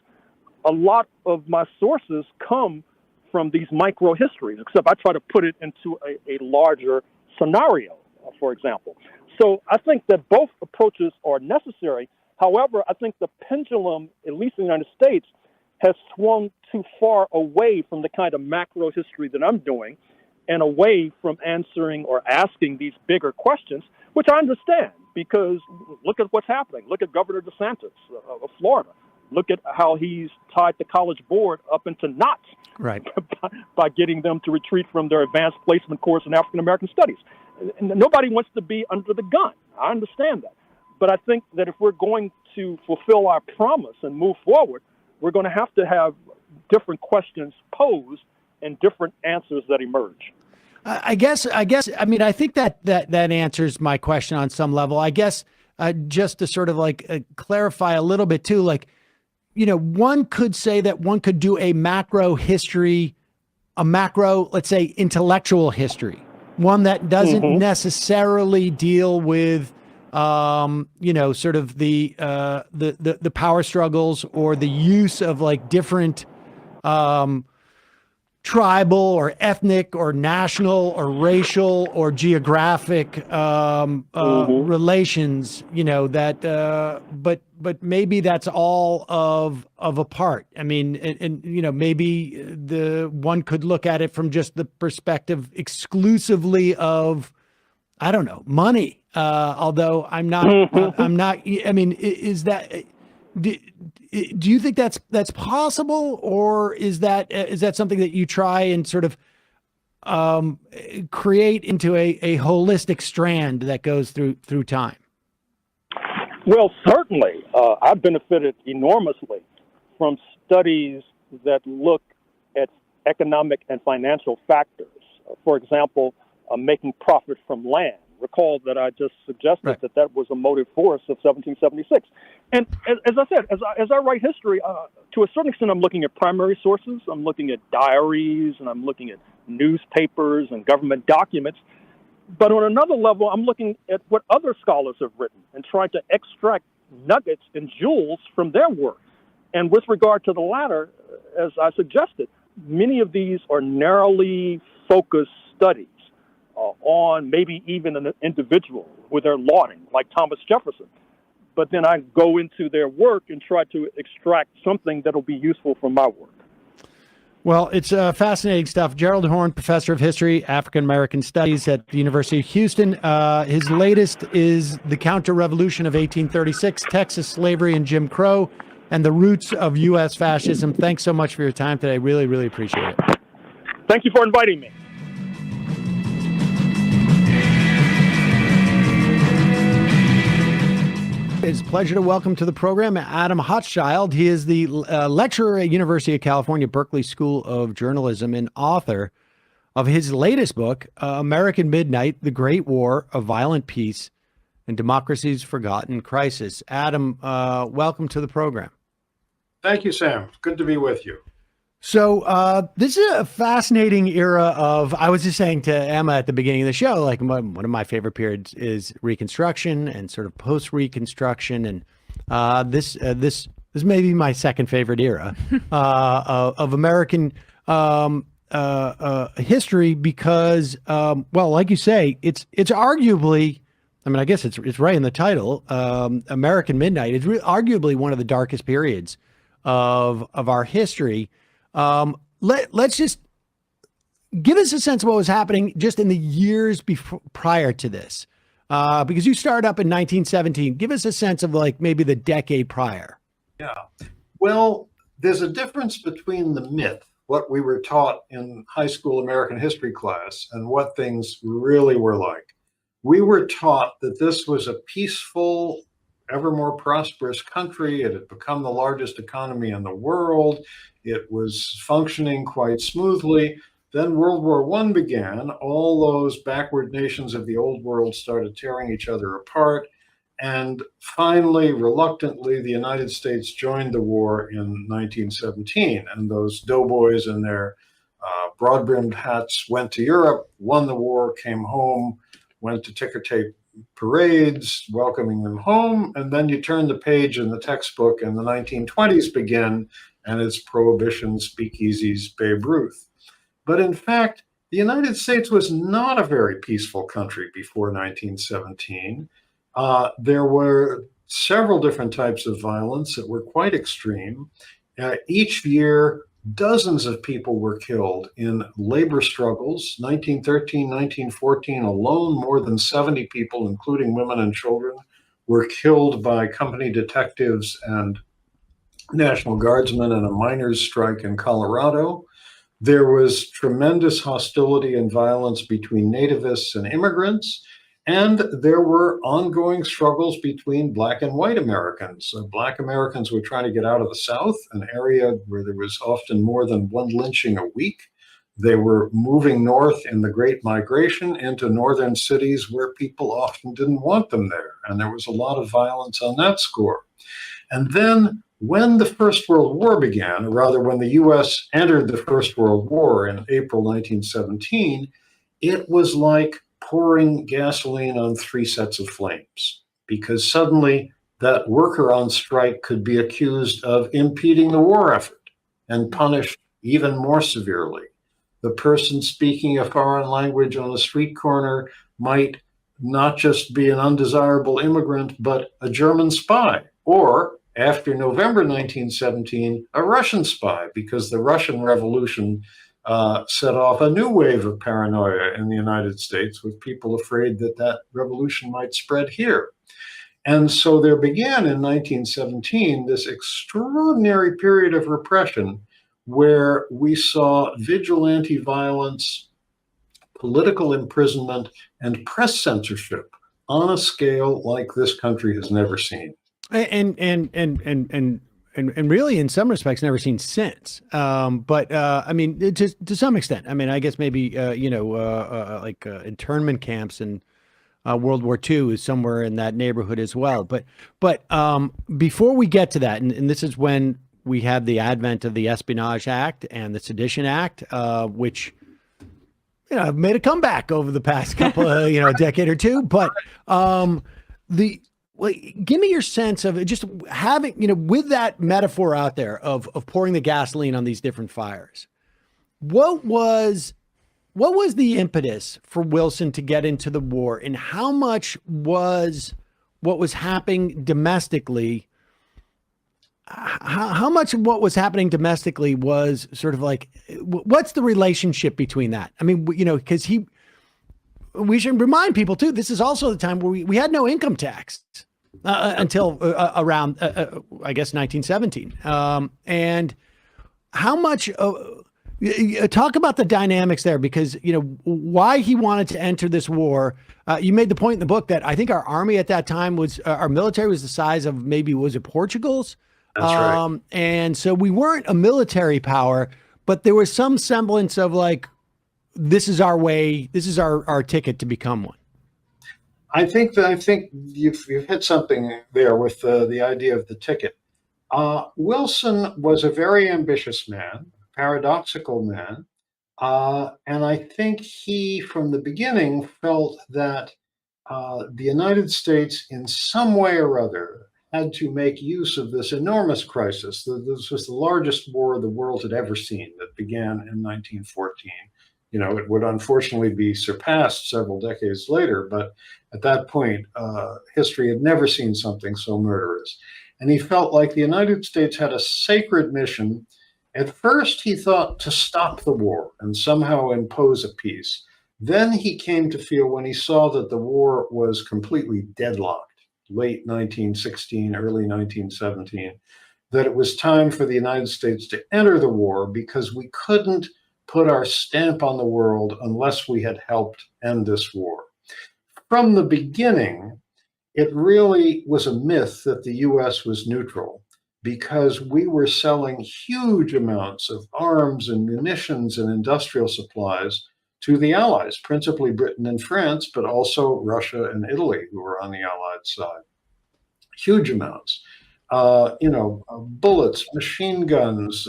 a lot of my sources come from these micro histories, except I try to put it into a larger scenario, for example. So I think that both approaches are necessary. However, I think the pendulum, at least in the United States, has swung too far away from the kind of macro history that I'm doing and away from answering or asking these bigger questions, which I understand, because look at what's happening. Look at Governor DeSantis of Florida. Look at how he's tied the College Board up into knots, right, by getting them to retreat from their advanced placement course in African American studies. And nobody wants to be under the gun. I understand that. But I think that if we're going to fulfill our promise and move forward, we're going to have different questions posed and different answers that emerge. I think that answers my question on some level. I guess just to sort of clarify a little bit too, one could say that one could do a macro history, let's say, intellectual history, one that doesn't necessarily deal with, sort of the power struggles or the use of different tribal or ethnic or national or racial or geographic relations, but maybe that's all of a part. I mean, and maybe the one could look at it from just the perspective exclusively of, I don't know, money. Although I'm not, I'm not. I mean, is that? Do you think that's possible, or is that something that you try and sort of create into a holistic strand that goes through time? Well, certainly. I've benefited enormously from studies that look at economic and financial factors. For example, making profit from land. Recall that I just suggested that was a motive force of 1776. And as I said, as I write history, to a certain extent, I'm looking at primary sources. I'm looking at diaries, and I'm looking at newspapers and government documents. But on another level, I'm looking at what other scholars have written and trying to extract nuggets and jewels from their work. And with regard to the latter, as I suggested, many of these are narrowly focused studies on maybe even an individual with their lauding, like Thomas Jefferson. But then I go into their work and try to extract something that will be useful from my work. Well, it's fascinating stuff. Gerald Horne, professor of history, African-American studies at the University of Houston. His latest is The Counter-Revolution of 1836, Texas Slavery and Jim Crow, and the Roots of U.S. Fascism. Thanks so much for your time today. Really, really appreciate it. Thank you for inviting me. It's a pleasure to welcome to the program Adam Hochschild. He is the lecturer at University of California, Berkeley School of Journalism, and author of his latest book, American Midnight, The Great War, A Violent Peace, and Democracy's Forgotten Crisis. Adam, welcome to the program. Thank you, Sam. Good to be with you. So this is a fascinating era of, I was just saying to Emma at the beginning of the show, like one of my favorite periods is Reconstruction and sort of post-Reconstruction. And this may be my second favorite era of American history because, well, like you say, it's arguably, I mean, I guess it's right in the title, American Midnight. It's arguably one of the darkest periods of our history. Let's just give us a sense of what was happening just in the years prior to this, because you started up in 1917. Give us a sense of like maybe the decade prior. Yeah. Well, there's a difference between the myth, what we were taught in high school American history class, and what things really were like. We were taught that this was a peaceful, ever more prosperous country. It had become the largest economy in the world. It was functioning quite smoothly. Then World War I began. All those backward nations of the old world started tearing each other apart. And finally, reluctantly, the United States joined the war in 1917. And those doughboys in their broad-brimmed hats went to Europe, won the war, came home, went to ticker tape parades, welcoming them home. And then you turn the page in the textbook and the 1920s begin, and it's prohibition, speakeasies, Babe Ruth. But in fact, the United States was not a very peaceful country before 1917. There were several different types of violence that were quite extreme. Each year, dozens of people were killed in labor struggles. 1913, 1914 alone, more than 70 people, including women and children, were killed by company detectives and National Guardsmen in a miners' strike in Colorado. There was tremendous hostility and violence between nativists and immigrants, and there were ongoing struggles between Black and white Americans. Black Americans were trying to get out of the South, an area where there was often more than one lynching a week. They were moving north in the Great Migration into northern cities where people often didn't want them there, and there was a lot of violence on that score. And then when the First World War began, or rather when the U.S. entered the First World War in April 1917, it was like pouring gasoline on three sets of flames, because suddenly that worker on strike could be accused of impeding the war effort and punished even more severely. The person speaking a foreign language on a street corner might not just be an undesirable immigrant, but a German spy or after November 1917, a Russian spy, because the Russian Revolution set off a new wave of paranoia in the United States, with people afraid that that revolution might spread here. And so there began in 1917 this extraordinary period of repression where we saw vigilante violence, political imprisonment, and press censorship on a scale like this country has never seen. And really, in some respects, never seen since. But I mean, to some extent, I mean, I guess maybe like internment camps and World War II is somewhere in that neighborhood as well. But before we get to that, and this is when we had the advent of the Espionage Act and the Sedition Act, which have made a comeback over the past couple of a decade or two. But give me your sense of just having with that metaphor out there of pouring the gasoline on these different fires. What was the impetus for Wilson to get into the war, and how much was what was happening domestically? How much of what was happening domestically was sort of like, what's the relationship between that? I mean, because we should remind people too, this is also the time where we had no income tax until around, I guess, 1917. And how much talk about the dynamics there, because, why he wanted to enter this war. You made the point in the book that I think our army at that time our military was the size of was it Portugal's? That's right. And so we weren't a military power, but there was some semblance of like, this is our way, this is our ticket to become one. I think you've hit something there with the idea of the ticket. Wilson was a very ambitious man, paradoxical man, and I think he, from the beginning, felt that the United States, in some way or other, had to make use of this enormous crisis. This was the largest war the world had ever seen, that began in 1914. It would unfortunately be surpassed several decades later, but at that point, history had never seen something so murderous. And he felt like the United States had a sacred mission. At first, he thought to stop the war and somehow impose a peace. Then he came to feel, when he saw that the war was completely deadlocked, late 1916, early 1917, that it was time for the United States to enter the war, because we couldn't put our stamp on the world unless we had helped end this war. From the beginning, it really was a myth that the U.S. was neutral, because we were selling huge amounts of arms and munitions and industrial supplies to the Allies, principally Britain and France, but also Russia and Italy, who were on the Allied side. Huge amounts. Bullets, machine guns,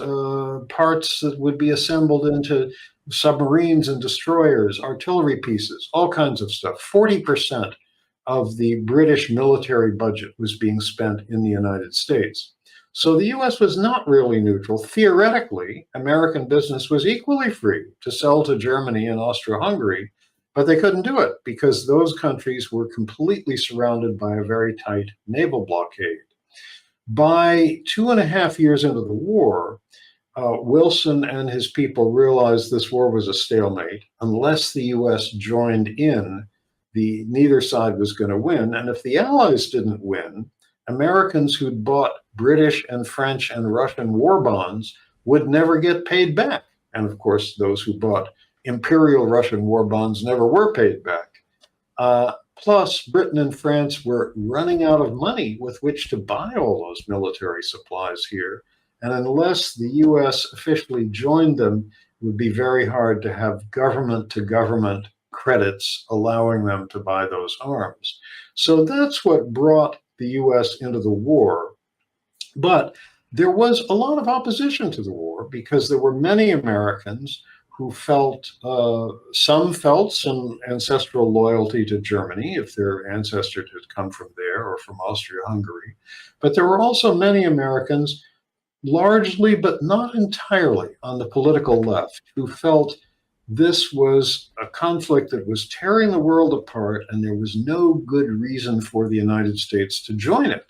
parts that would be assembled into submarines and destroyers, artillery pieces, all kinds of stuff. 40% of the British military budget was being spent in the United States. So the U.S. was not really neutral. Theoretically, American business was equally free to sell to Germany and Austria-Hungary, but they couldn't do it because those countries were completely surrounded by a very tight naval blockade. By 2.5 years into the war, Wilson and his people realized this war was a stalemate. Unless the U.S. joined in, neither side was going to win. And if the Allies didn't win, Americans who'd bought British and French and Russian war bonds would never get paid back. And of course, those who bought Imperial Russian war bonds never were paid back. Plus, Britain and France were running out of money with which to buy all those military supplies here. And unless the U.S. officially joined them, it would be very hard to have government-to-government credits allowing them to buy those arms. So that's what brought the U.S. into the war. But there was a lot of opposition to the war because there were many Americans who felt, some felt some ancestral loyalty to Germany if their ancestors had come from there or from Austria-Hungary. But there were also many Americans, largely but not entirely on the political left, who felt this was a conflict that was tearing the world apart and there was no good reason for the United States to join it.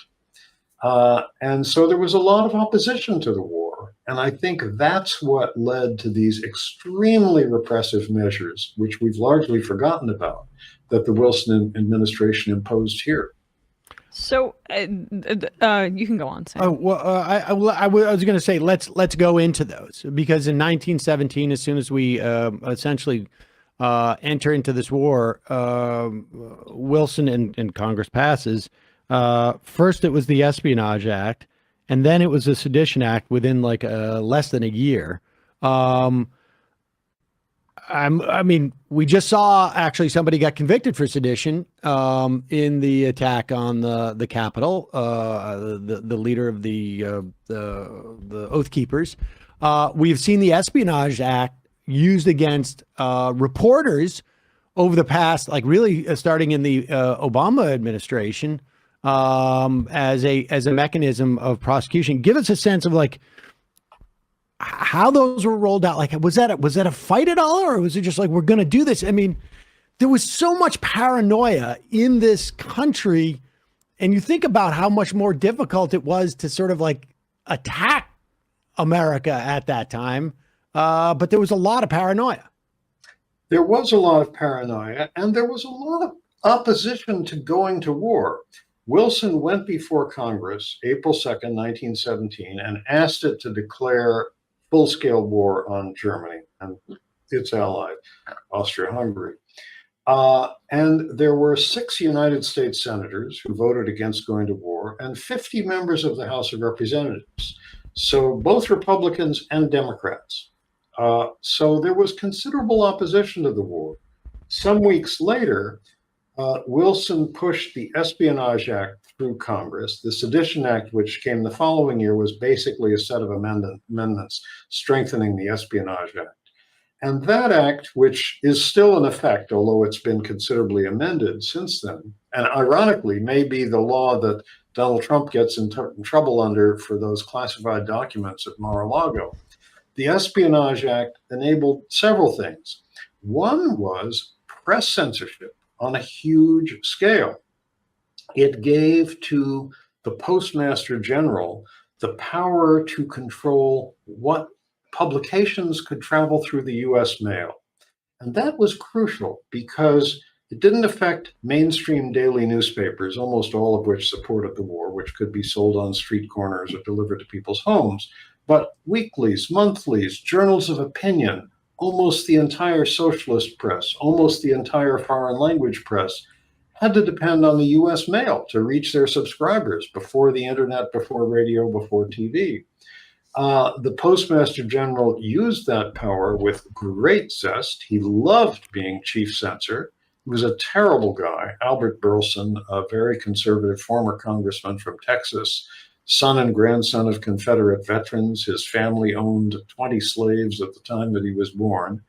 And so there was a lot of opposition to the war. And I think that's what led to these extremely repressive measures, which we've largely forgotten about, that the Wilson administration imposed here. So you can go on, Sam. Oh well, I was going to say let's go into those, because in 1917, as soon as we essentially enter into this war, Wilson and Congress passes. First, it was the Espionage Act, and then it was the Sedition Act within like less than a year. I mean, we just saw actually somebody got convicted for sedition in the attack on the Capitol, the leader of the Oath Keepers. We've seen the Espionage Act used against reporters over the past, like really starting in the Obama administration, as a mechanism of prosecution. Give us a sense of like how those were rolled out. Like, was that a fight at all, or was it just like, we're going to do this? I mean, there was so much paranoia in this country, and you think about how much more difficult it was to sort of like attack America at that time. But there was a lot of paranoia. There was a lot of paranoia, and there was a lot of opposition to going to war. Wilson went before Congress April 2nd, 1917, and asked it to declare full-scale war on Germany and its ally, Austria-Hungary. And there were 6 United States senators who voted against going to war, and 50 members of the House of Representatives. So both Republicans and Democrats. So there was considerable opposition to the war. Some weeks later, Wilson pushed the Espionage Act through Congress. The Sedition Act, which came the following year, was basically a set of amendments strengthening the Espionage Act. And that act, which is still in effect, although it's been considerably amended since then, and ironically may be the law that Donald Trump gets in trouble under for those classified documents at Mar-a-Lago. The Espionage Act enabled several things. One was press censorship on a huge scale. It gave to the Postmaster General the power to control what publications could travel through the U.S. mail. And that was crucial because it didn't affect mainstream daily newspapers, almost all of which supported the war, which could be sold on street corners or delivered to people's homes. But weeklies, monthlies, journals of opinion, almost the entire socialist press, almost the entire foreign language press had to depend on the U.S. mail to reach their subscribers before the internet, before radio, before TV. The Postmaster General used that power with great zest. He loved being chief censor. He was a terrible guy. Albert Burleson, a very conservative former congressman from Texas, son and grandson of Confederate veterans. His family owned 20 slaves at the time that he was born.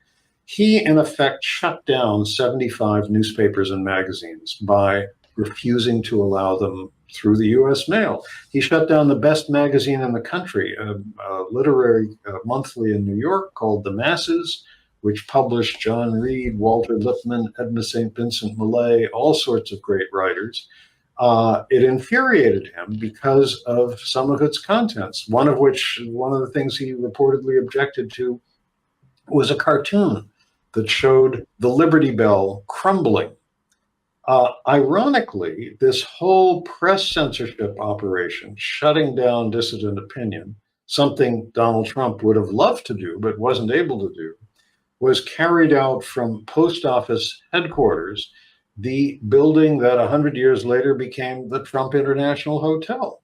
He, in effect, shut down 75 newspapers and magazines by refusing to allow them through the U.S. mail. He shut down the best magazine in the country, a literary monthly in New York called The Masses, which published John Reed, Walter Lippmann, Edna St. Vincent Millay, all sorts of great writers. It infuriated him because of some of its contents, one of the things he reportedly objected to was a cartoon that showed the Liberty Bell crumbling. Ironically, this whole press censorship operation, shutting down dissident opinion, something Donald Trump would have loved to do but wasn't able to do, was carried out from post office headquarters, the building that 100 years later became the Trump International Hotel.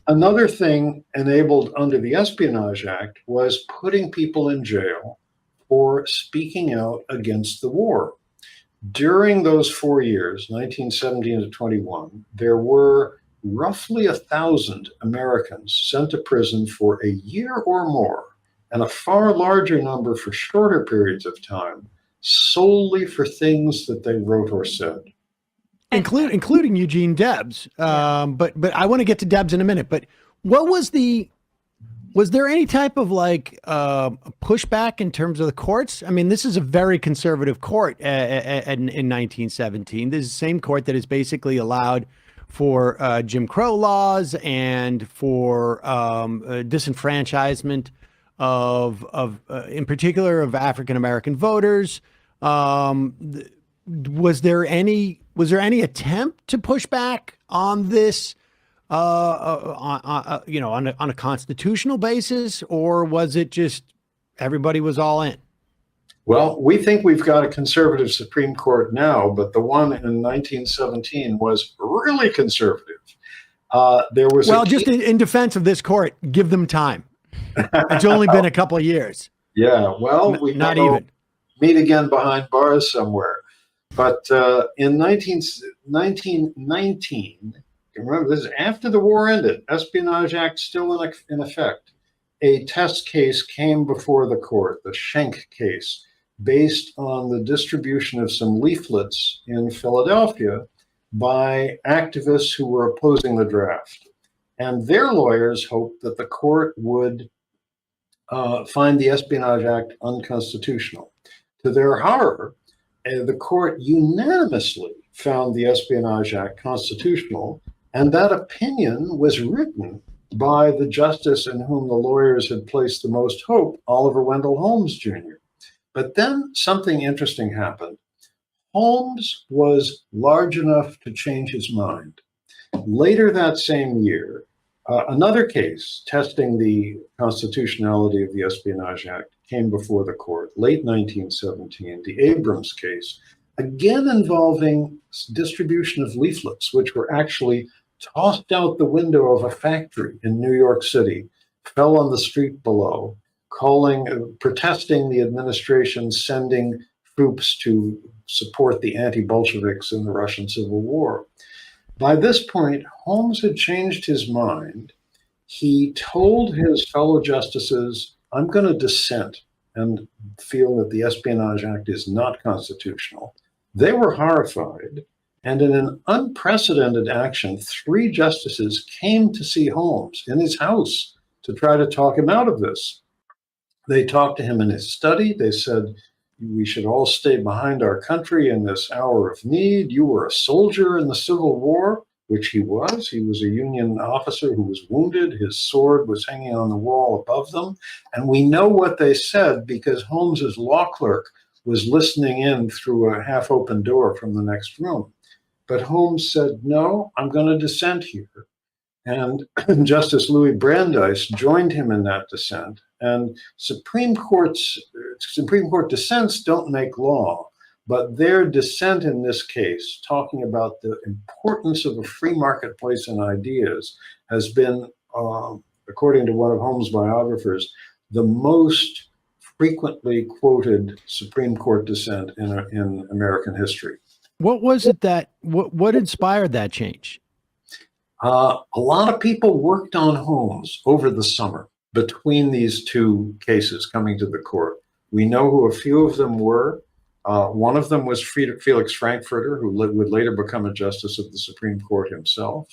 Another thing enabled under the Espionage Act was putting people in jail for speaking out against the war. During those 4 years, 1917 to 21, there were roughly 1,000 Americans sent to prison for a year or more, and a far larger number for shorter periods of time, solely for things that they wrote or said. Including Eugene Debs. But I want to get to Debs in a minute. But what was there any type of like pushback in terms of the courts? I mean, this is a very conservative court in 1917. This is the same court that has basically allowed for Jim Crow laws and for disenfranchisement of in particular of African American voters. Was there any attempt to push back on this, on a constitutional basis, or was it just everybody was all in? Well, we think we've got a conservative Supreme Court now, but the one in 1917 was really conservative. There was just in defense of this court, give them time. It's only been a couple of years. Yeah, well, we not even meet again behind bars somewhere. But in 1919, remember this is after the war ended, Espionage Act still in effect. A test case came before the court, the Schenck case, based on the distribution of some leaflets in Philadelphia by activists who were opposing the draft. And their lawyers hoped that the court would find the Espionage Act unconstitutional. To their horror, the court unanimously found the Espionage Act constitutional, and that opinion was written by the justice in whom the lawyers had placed the most hope, Oliver Wendell Holmes, Jr. But then something interesting happened. Holmes was large enough to change his mind. Later that same year, another case testing the constitutionality of the Espionage Act came before the court, late 1917, the Abrams case, again involving distribution of leaflets, which were actually tossed out the window of a factory in New York City, fell on the street below, protesting the administration sending troops to support the anti-Bolsheviks in the Russian Civil War. By this point, Holmes had changed his mind. He told his fellow justices, I'm going to dissent and feel that the Espionage Act is not constitutional. They were horrified. And in an unprecedented action, 3 justices came to see Holmes in his house to try to talk him out of this. They talked to him in his study. They said, we should all stay behind our country in this hour of need. You were a soldier in the Civil War, which he was. He was a Union officer who was wounded. His sword was hanging on the wall above them. And we know what they said because Holmes's law clerk was listening in through a half-open door from the next room. But Holmes said, no, I'm going to dissent here. And Justice Louis Brandeis joined him in that dissent. And Supreme Court dissents don't make law, but their dissent in this case, talking about the importance of a free marketplace in ideas, has been, according to one of Holmes' biographers, the most frequently quoted Supreme Court dissent in American history. What was it what inspired that change? A lot of people worked on Holmes over the summer between these 2 cases coming to the court. We know who a few of them were. One of them was Felix Frankfurter, who would later become a justice of the Supreme Court himself.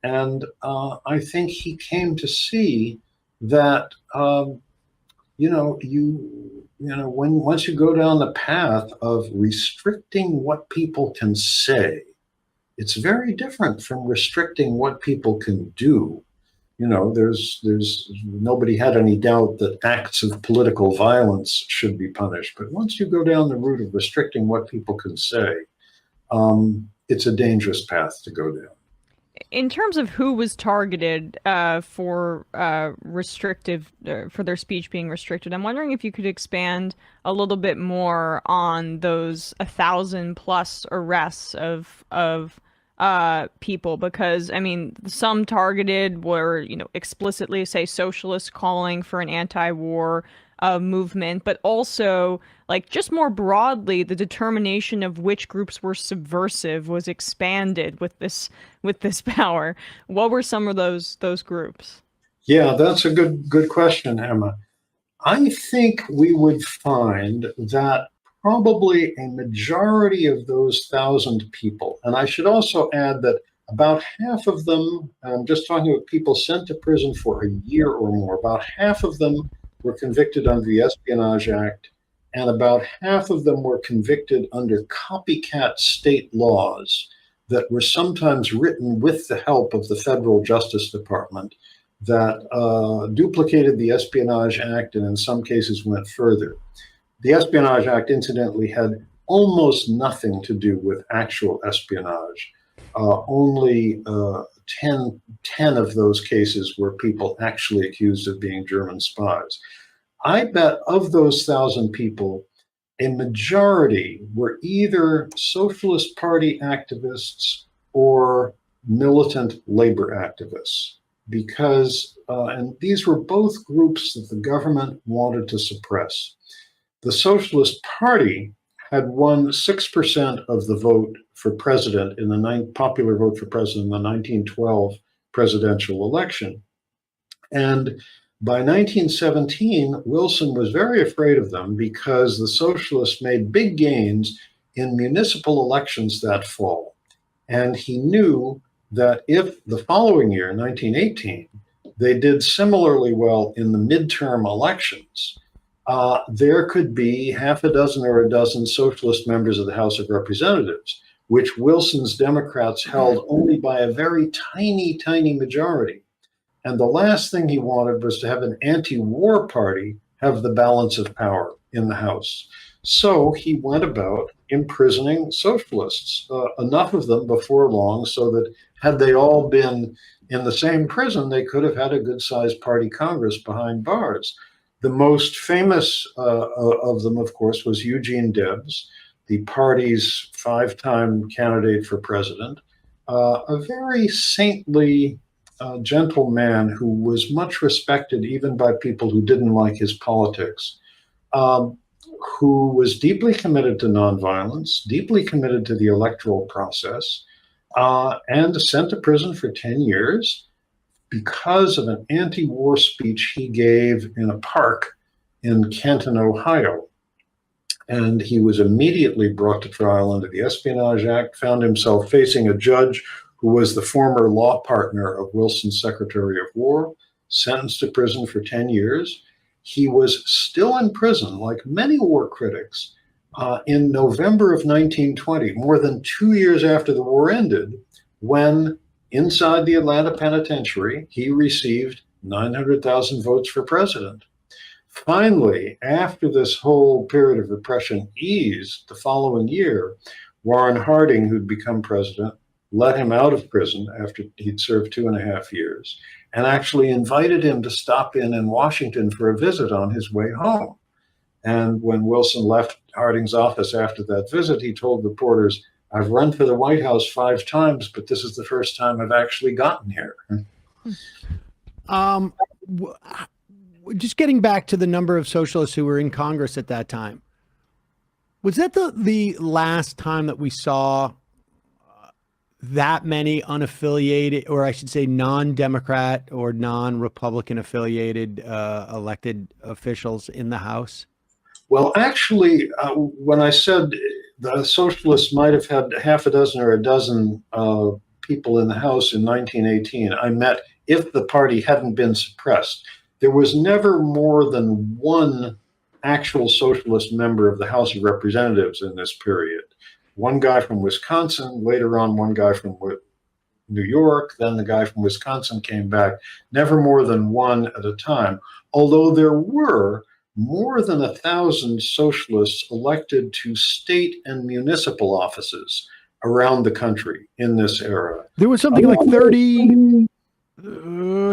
And I think he came to see that, once you go down the path of restricting what people can say, it's very different from restricting what people can do. There's nobody had any doubt that acts of political violence should be punished. But once you go down the route of restricting what people can say, it's a dangerous path to go down. In terms of who was targeted for their speech being restricted, I'm wondering if you could expand a little bit more on those 1,000+ arrests of people, because some targeted were explicitly, say, socialists calling for an anti-war movement, but also just more broadly, the determination of which groups were subversive was expanded with this power. What were some of those groups? Yeah, that's a good question, Emma. I think we would find that probably a majority of those 1,000 people, and I should also add that about half of them, I'm just talking about people sent to prison for a year or more, about half of them were convicted under the Espionage Act, and about half of them were convicted under copycat state laws that were sometimes written with the help of the Federal Justice Department that duplicated the Espionage Act and in some cases went further. The Espionage Act, incidentally, had almost nothing to do with actual espionage. Only 10 of those cases were people actually accused of being German spies. I bet of those 1,000 people, a majority were either Socialist Party activists or militant labor activists, because, and these were both groups that the government wanted to suppress. The Socialist Party had won 6% of the vote for president in the popular vote for president in the 1912 presidential election. And by 1917, Wilson was very afraid of them because the socialists made big gains in municipal elections that fall. And he knew that if the following year, 1918, they did similarly well in the midterm elections, there could be half a dozen or a dozen socialist members of the House of Representatives, which Wilson's Democrats held only by a very tiny, tiny majority. And the last thing he wanted was to have an anti-war party have the balance of power in the House. So he went about imprisoning socialists, enough of them before long so that had they all been in the same prison, they could have had a good-sized party Congress behind bars. The most famous of them, of course, was Eugene Debs, the party's 5-time candidate for president, a very saintly, gentle man who was much respected even by people who didn't like his politics, who was deeply committed to nonviolence, deeply committed to the electoral process, and sent to prison for 10 years because of an anti-war speech he gave in a park in Canton, Ohio. And he was immediately brought to trial under the Espionage Act, found himself facing a judge who was the former law partner of Wilson's Secretary of War, sentenced to prison for 10 years. He was still in prison, like many war critics, in November of 1920, more than 2 years after the war ended, when inside the Atlanta penitentiary, he received 900,000 votes for president. Finally, after this whole period of repression eased the following year, Warren Harding, who'd become president, let him out of prison after he'd served 2.5 years and actually invited him to stop in Washington for a visit on his way home. And when Wilson left Harding's office after that visit, he told reporters, "I've run for the White House 5 times, but this is the first time I've actually gotten here." Just getting back to the number of socialists who were in Congress at that time, was that the last time that we saw that many unaffiliated, or I should say non-Democrat or non-Republican affiliated elected officials in the House? Well, actually, when I said the socialists might have had half a dozen or a dozen people in the House in 1918, I meant if the party hadn't been suppressed. There was never more than one actual socialist member of the House of Representatives in this period. One guy from Wisconsin, later on one guy from New York, then the guy from Wisconsin came back, never more than one at a time, although there were more than 1,000 socialists elected to state and municipal offices around the country in this era. There was something like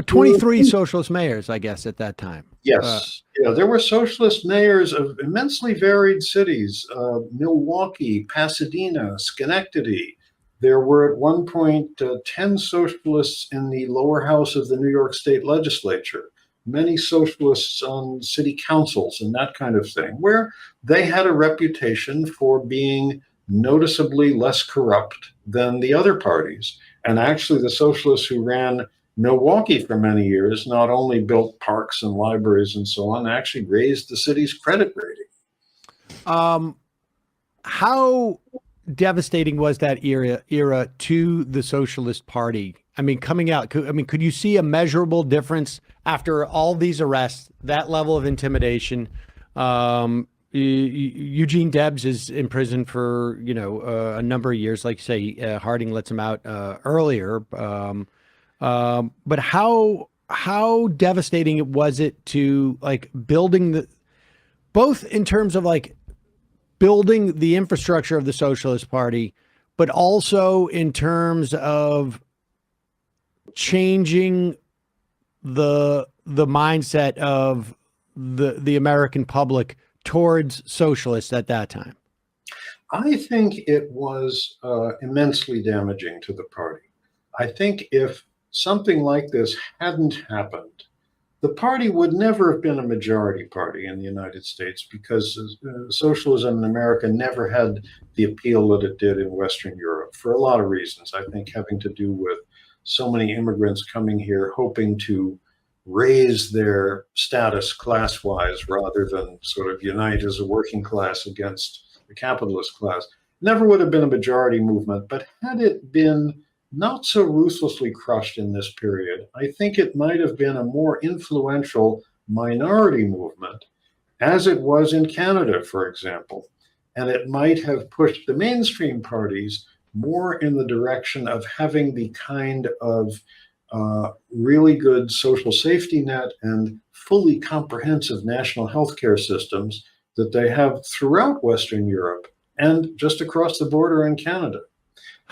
23 socialist mayors, I guess, at that time. Yes. Yeah, there were socialist mayors of immensely varied cities, Milwaukee, Pasadena, Schenectady. There were at one point 10 socialists in the lower house of the New York State Legislature, many socialists on city councils and that kind of thing, where they had a reputation for being noticeably less corrupt than the other parties. And actually the socialists who ran Milwaukee for many years not only built parks and libraries and so on, actually raised the city's credit rating. How devastating was that era to the Socialist Party? I mean, coming out, could you see a measurable difference after all these arrests, that level of intimidation, Eugene Debs is in prison for, a number of years. Like you say, Harding lets him out earlier. But how devastating was it to like building both in terms of like building the infrastructure of the Socialist Party, but also in terms of changing the mindset of the American public towards socialists at that time? I think it was immensely damaging to the party. I think if something like this hadn't happened, the party would never have been a majority party in the United States, because socialism in America never had the appeal that it did in Western Europe for a lot of reasons. I think having to do with so many immigrants coming here hoping to raise their status class-wise rather than sort of unite as a working class against the capitalist class. Never would have been a majority movement, but had it been not so ruthlessly crushed in this period, I think it might have been a more influential minority movement, as it was in Canada, for example. And it might have pushed the mainstream parties more in the direction of having the kind of really good social safety net and fully comprehensive national healthcare systems that they have throughout Western Europe and just across the border in Canada.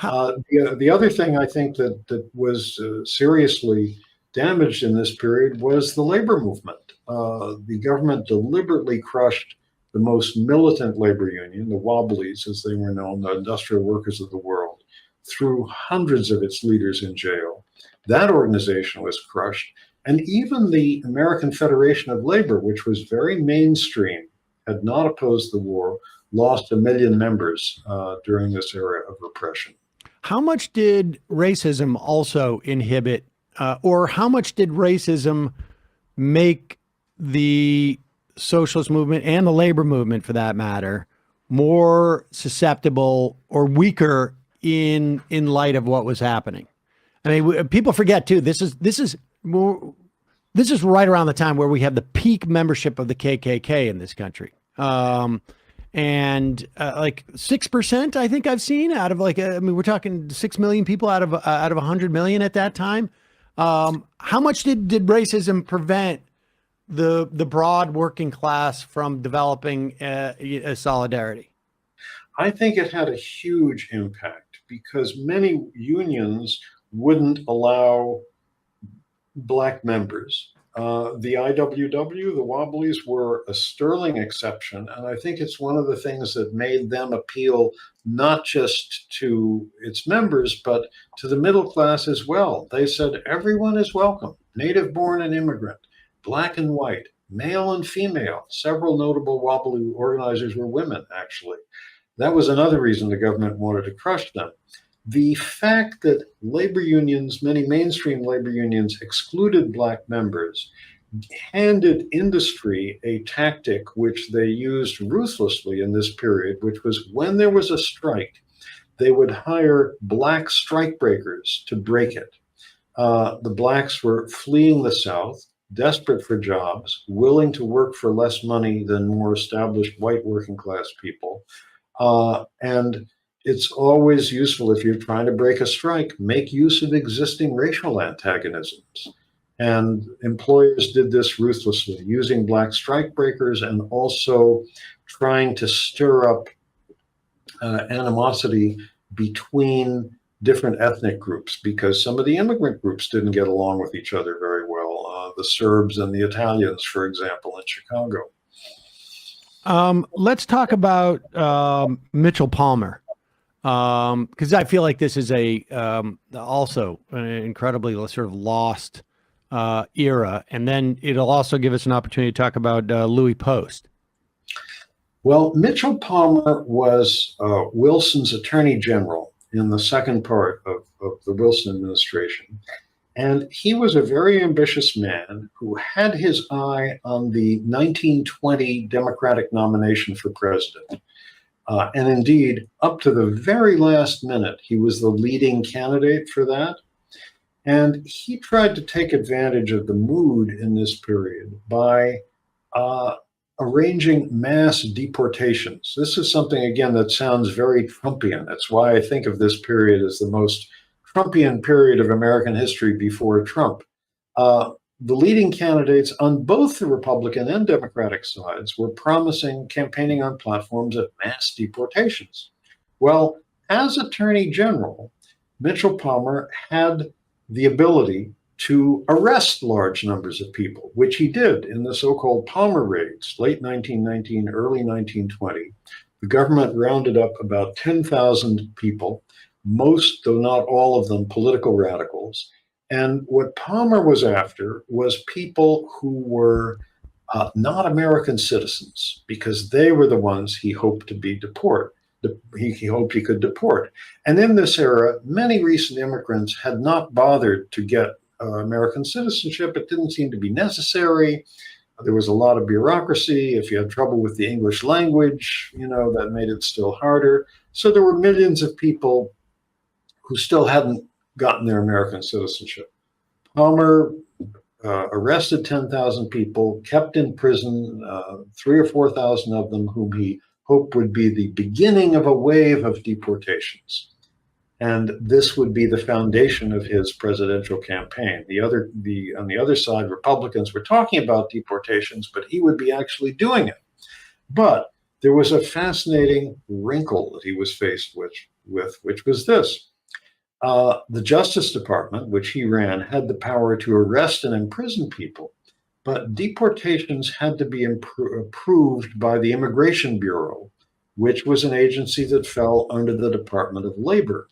The other thing I think that was seriously damaged in this period was the labor movement. The government deliberately crushed the most militant labor union, the Wobblies, as they were known, the Industrial Workers of the World, threw hundreds of its leaders in jail. That organization was crushed. And even the American Federation of Labor, which was very mainstream, had not opposed the war, lost 1 million members during this era of repression. How much did racism also inhibit, or how much did racism make the socialist movement and the labor movement, for that matter, more susceptible or weaker in light of what was happening? I mean, people forget too. This is right around the time where we have the peak membership of the KKK in this country, and like 6%, I think I've seen out of we're talking 6 million people out of 100 million at that time. How much did racism prevent the broad working class from developing a solidarity? I think it had a huge impact because many unions wouldn't allow Black members. The IWW, the Wobblies, were a sterling exception. And I think it's one of the things that made them appeal not just to its members, but to the middle class as well. They said everyone is welcome, native born and immigrant, Black and white, male and female. Several notable Wobbly organizers were women, actually. That was another reason the government wanted to crush them. The fact that labor unions, many mainstream labor unions, excluded Black members, handed industry a tactic which they used ruthlessly in this period, which was when there was a strike, they would hire Black strikebreakers to break it. The Blacks were fleeing the South, desperate for jobs, willing to work for less money than more established white working class people. And it's always useful if you're trying to break a strike, make use of existing racial antagonisms. And employers did this ruthlessly, using Black strikebreakers and also trying to stir up animosity between different ethnic groups, because some of the immigrant groups didn't get along with each other very well. The Serbs and the Italians, for example, in Chicago. Let's talk about Mitchell Palmer. Because I feel like this is also an incredibly sort of lost era. And then it'll also give us an opportunity to talk about Louis Post. Well, Mitchell Palmer was Wilson's attorney general in the second part of the Wilson administration. And he was a very ambitious man who had his eye on the 1920 Democratic nomination for president. And indeed, up to the very last minute, he was the leading candidate for that. And he tried to take advantage of the mood in this period by arranging mass deportations. This is something, again, that sounds very Trumpian. That's why I think of this period as the most Trumpian period of American history before Trump. The leading candidates on both the Republican and Democratic sides were campaigning on platforms of mass deportations. Well, as Attorney General, Mitchell Palmer had the ability to arrest large numbers of people, which he did in the so-called Palmer raids, late 1919, early 1920. The government rounded up about 10,000 people, most, though not all of them, political radicals. And what Palmer was after was people who were not American citizens, because they were the ones he hoped to be deported. He hoped he could deport. And in this era, many recent immigrants had not bothered to get American citizenship. It didn't seem to be necessary. There was a lot of bureaucracy. If you had trouble with the English language, that made it still harder. So there were millions of people who still hadn't gotten their American citizenship. Palmer arrested 10,000 people, kept in prison 3,000 or 4,000 of them whom he hoped would be the beginning of a wave of deportations. And this would be the foundation of his presidential campaign. On the other side, Republicans were talking about deportations, but he would be actually doing it. But there was a fascinating wrinkle that he was faced with, which was this. The Justice Department, which he ran, had the power to arrest and imprison people, but deportations had to be approved by the Immigration Bureau, which was an agency that fell under the Department of Labor.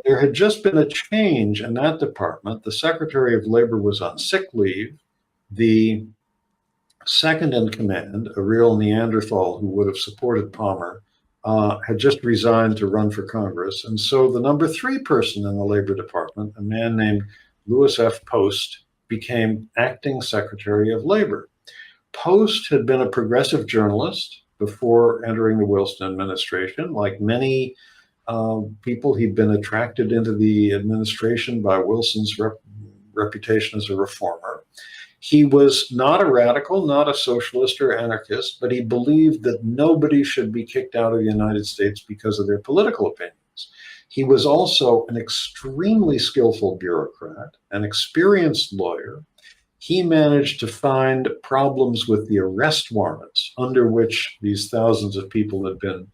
There had just been a change in that department. The Secretary of Labor was on sick leave. The second in command, a real Neanderthal who would have supported Palmer, had just resigned to run for Congress. And so the number 3 person in the Labor Department, a man named Louis F. Post, became acting Secretary of Labor. Post had been a progressive journalist before entering the Wilson administration. Like many people, he'd been attracted into the administration by Wilson's reputation as a reformer. He was not a radical, not a socialist or anarchist, but he believed that nobody should be kicked out of the United States because of their political opinions. He was also an extremely skillful bureaucrat, an experienced lawyer. He managed to find problems with the arrest warrants under which these thousands of people had been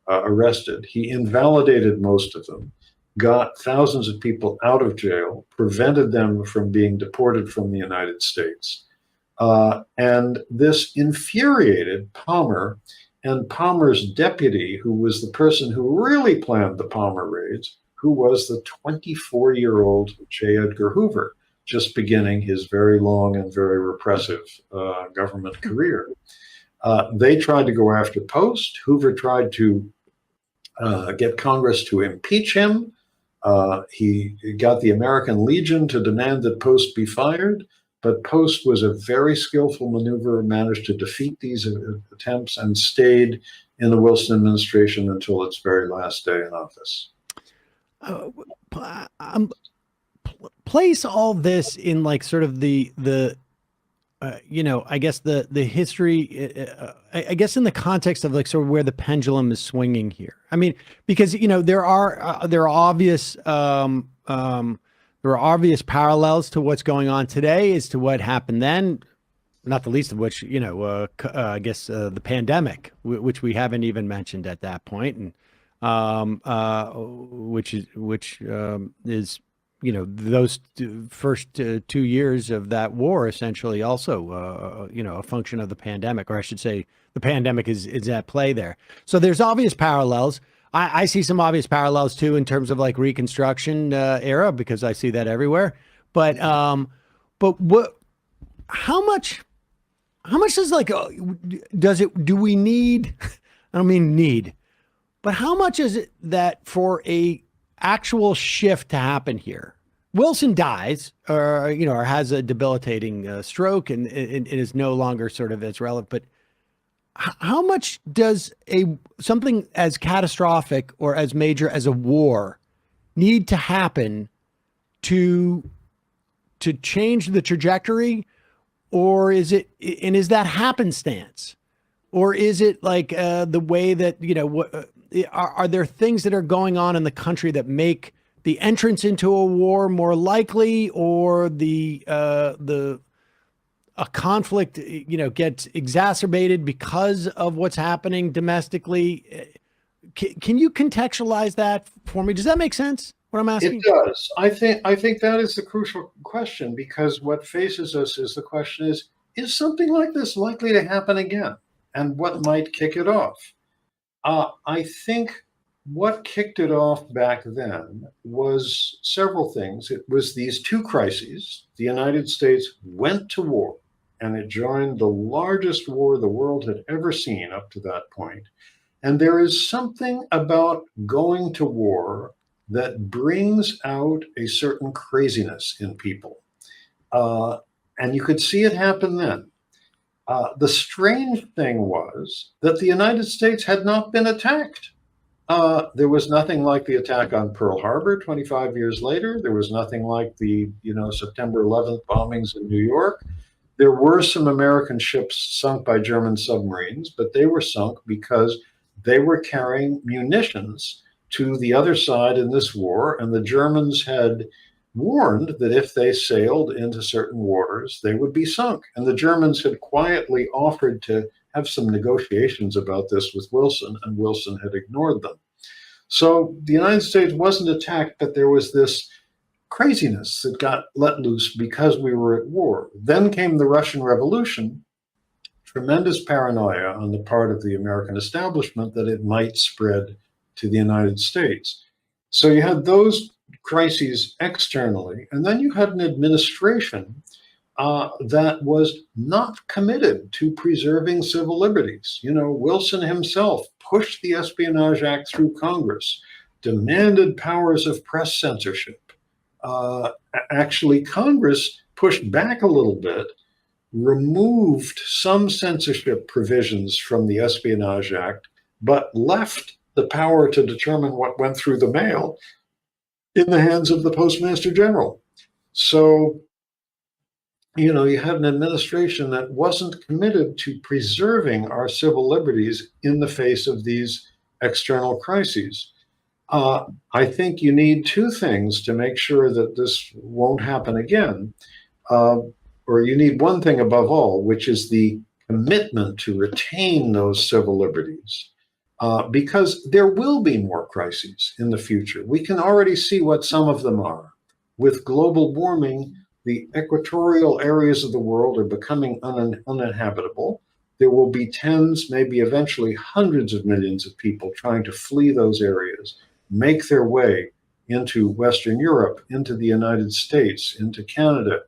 arrested. He invalidated most of them, got thousands of people out of jail, prevented them from being deported from the United States. And this infuriated Palmer and Palmer's deputy, who was the person who really planned the Palmer raids, who was the 24-year-old J. Edgar Hoover, just beginning his very long and very repressive government career. They tried to go after Post. Hoover tried to get Congress to impeach him. He got the American Legion to demand that Post be fired, but Post was a very skillful maneuverer, managed to defeat these attempts, and stayed in the Wilson administration until its very last day in office. Place all this in like sort of the I guess the history, I guess in the context of like sort of where the pendulum is swinging here. I mean, because there are obvious parallels to what's going on today as to what happened then, not the least of which I guess the pandemic, which we haven't even mentioned at that point, and which is those first 2 years of that war essentially also, a function of the pandemic, or I should say the pandemic is at play there. So there's obvious parallels. I see some obvious parallels too in terms of like Reconstruction era, because I see that everywhere. But what, how much is like, do we need, I don't mean need, but how much is it that for a actual shift to happen here? Wilson dies, or has a debilitating stroke, and is no longer sort of as relevant. But how much does something as catastrophic or as major as a war need to happen to change the trajectory? or is that happenstance? Or is it like the way that, are there things that are going on in the country that make the entrance into a war more likely, or a conflict, gets exacerbated because of what's happening domestically? Can you contextualize that for me? Does that make sense, what I'm asking? It does. I think that is the crucial question, because what faces us is the question is something like this likely to happen again? And what might kick it off? I think what kicked it off back then was several things. It was these two crises. The United States went to war, and it joined the largest war the world had ever seen up to that point. And there is something about going to war that brings out a certain craziness in people. And you could see it happen then. The strange thing was that the United States had not been attacked. There was nothing like the attack on Pearl Harbor 25 years later. There was nothing like the September 11th bombings in New York. There were some American ships sunk by German submarines, but they were sunk because they were carrying munitions to the other side in this war, and the Germans had warned that if they sailed into certain waters, they would be sunk. And the Germans had quietly offered to have some negotiations about this with Wilson, and Wilson had ignored them. So the United States wasn't attacked, but there was this craziness that got let loose because we were at war. Then came the Russian Revolution, tremendous paranoia on the part of the American establishment that it might spread to the United States. So you had those crises externally, and then you had an administration that was not committed to preserving civil liberties. Wilson himself pushed the Espionage Act through Congress, demanded powers of press censorship. Actually, Congress pushed back a little bit, removed some censorship provisions from the Espionage Act, but left the power to determine what went through the mail in the hands of the Postmaster General. So, you had an administration that wasn't committed to preserving our civil liberties in the face of these external crises. I think you need two things to make sure that this won't happen again. Or you need one thing above all, which is the commitment to retain those civil liberties. Because there will be more crises in the future. We can already see what some of them are. With global warming, the equatorial areas of the world are becoming uninhabitable. There will be tens, maybe eventually hundreds of millions of people trying to flee those areas, make their way into Western Europe, into the United States, into Canada.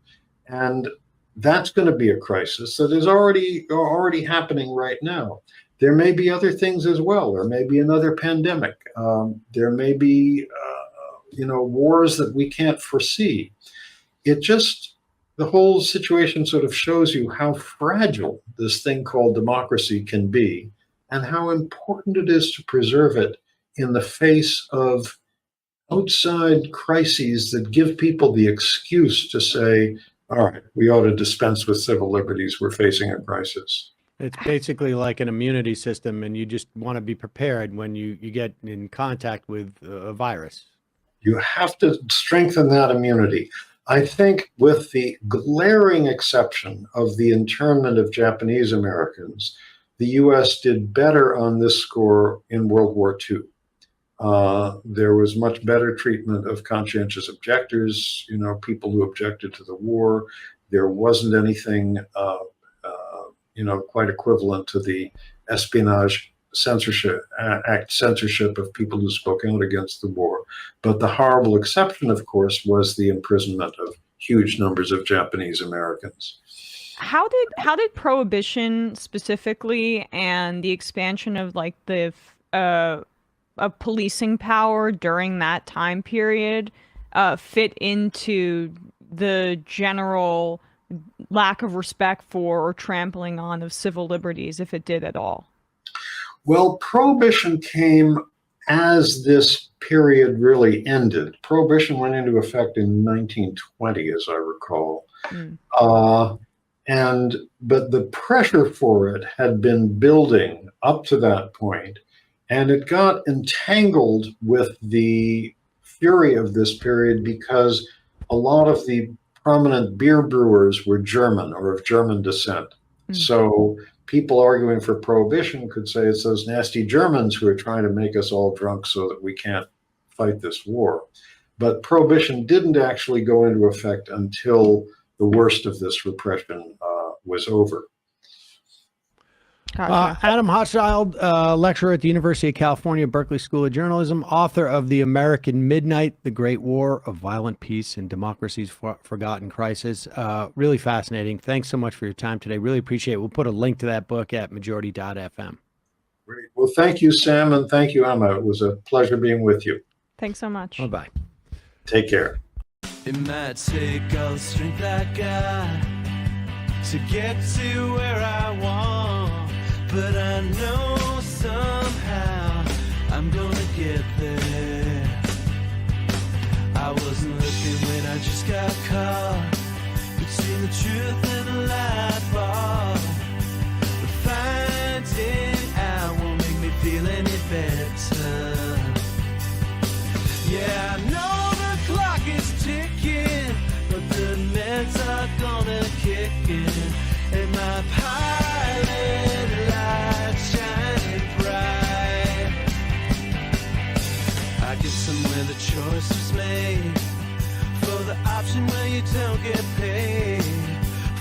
And that's going to be a crisis that is already happening right now. There may be other things as well. There may be another pandemic. There may be, wars that we can't foresee. The whole situation sort of shows you how fragile this thing called democracy can be, and how important it is to preserve it in the face of outside crises that give people the excuse to say, all right, we ought to dispense with civil liberties. We're facing a crisis. It's basically like an immunity system, and you just want to be prepared when you get in contact with a virus. You have to strengthen that immunity. I think with the glaring exception of the internment of Japanese Americans, the U.S. did better on this score in World War II. There was much better treatment of conscientious objectors, people who objected to the war. There wasn't anything quite equivalent to the Espionage Act censorship of people who spoke out against the war. But the horrible exception, of course, was the imprisonment of huge numbers of Japanese Americans. How did prohibition specifically and the expansion of the of policing power during that time period fit into the general lack of respect for or trampling on of civil liberties, if it did at all? Well, Prohibition came as this period really ended. Prohibition went into effect in 1920, as I recall. But the pressure for it had been building up to that point, and it got entangled with the fury of this period because a lot of the prominent beer brewers were German or of German descent. So people arguing for prohibition could say it's those nasty Germans who are trying to make us all drunk so that we can't fight this war. But prohibition didn't actually go into effect until the worst of this repression was over. Adam Hochschild, lecturer at the University of California, Berkeley School of Journalism, author of The American Midnight, The Great War of Violent Peace and Democracy's Forgotten Crisis. Really fascinating. Thanks so much for your time today. Really appreciate it. We'll put a link to that book at majority.fm. Great. Well, thank you, Sam, and thank you, Emma. It was a pleasure being with you. Thanks so much. Bye-bye. Take care. It might take all the strength I got to get to where I want, but I know somehow I'm gonna get there. I wasn't looking when I just got caught between the truth and the light bulb, but finding out won't make me feel any better. Yeah, I know the clock is ticking, but the meds are gonna kick in, and my pilot light shining bright. I guess somewhere the choice was made for the option where you don't get paid,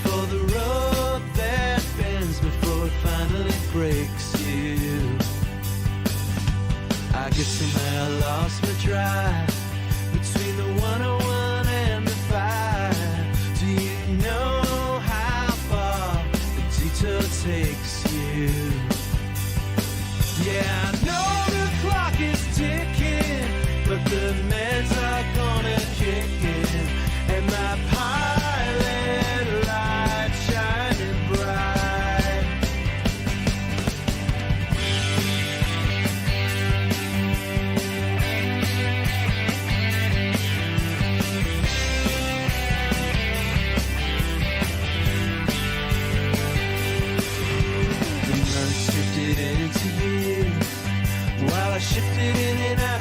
for the road that bends before it finally breaks you. I guess somehow I lost my drive between the 101 and the 5. Do you know how far the detour takes you? Yeah, I know the clock is ticking, but the meds are gonna kick in, and my pilot light shining bright. The months drifted into years while I shifted in and out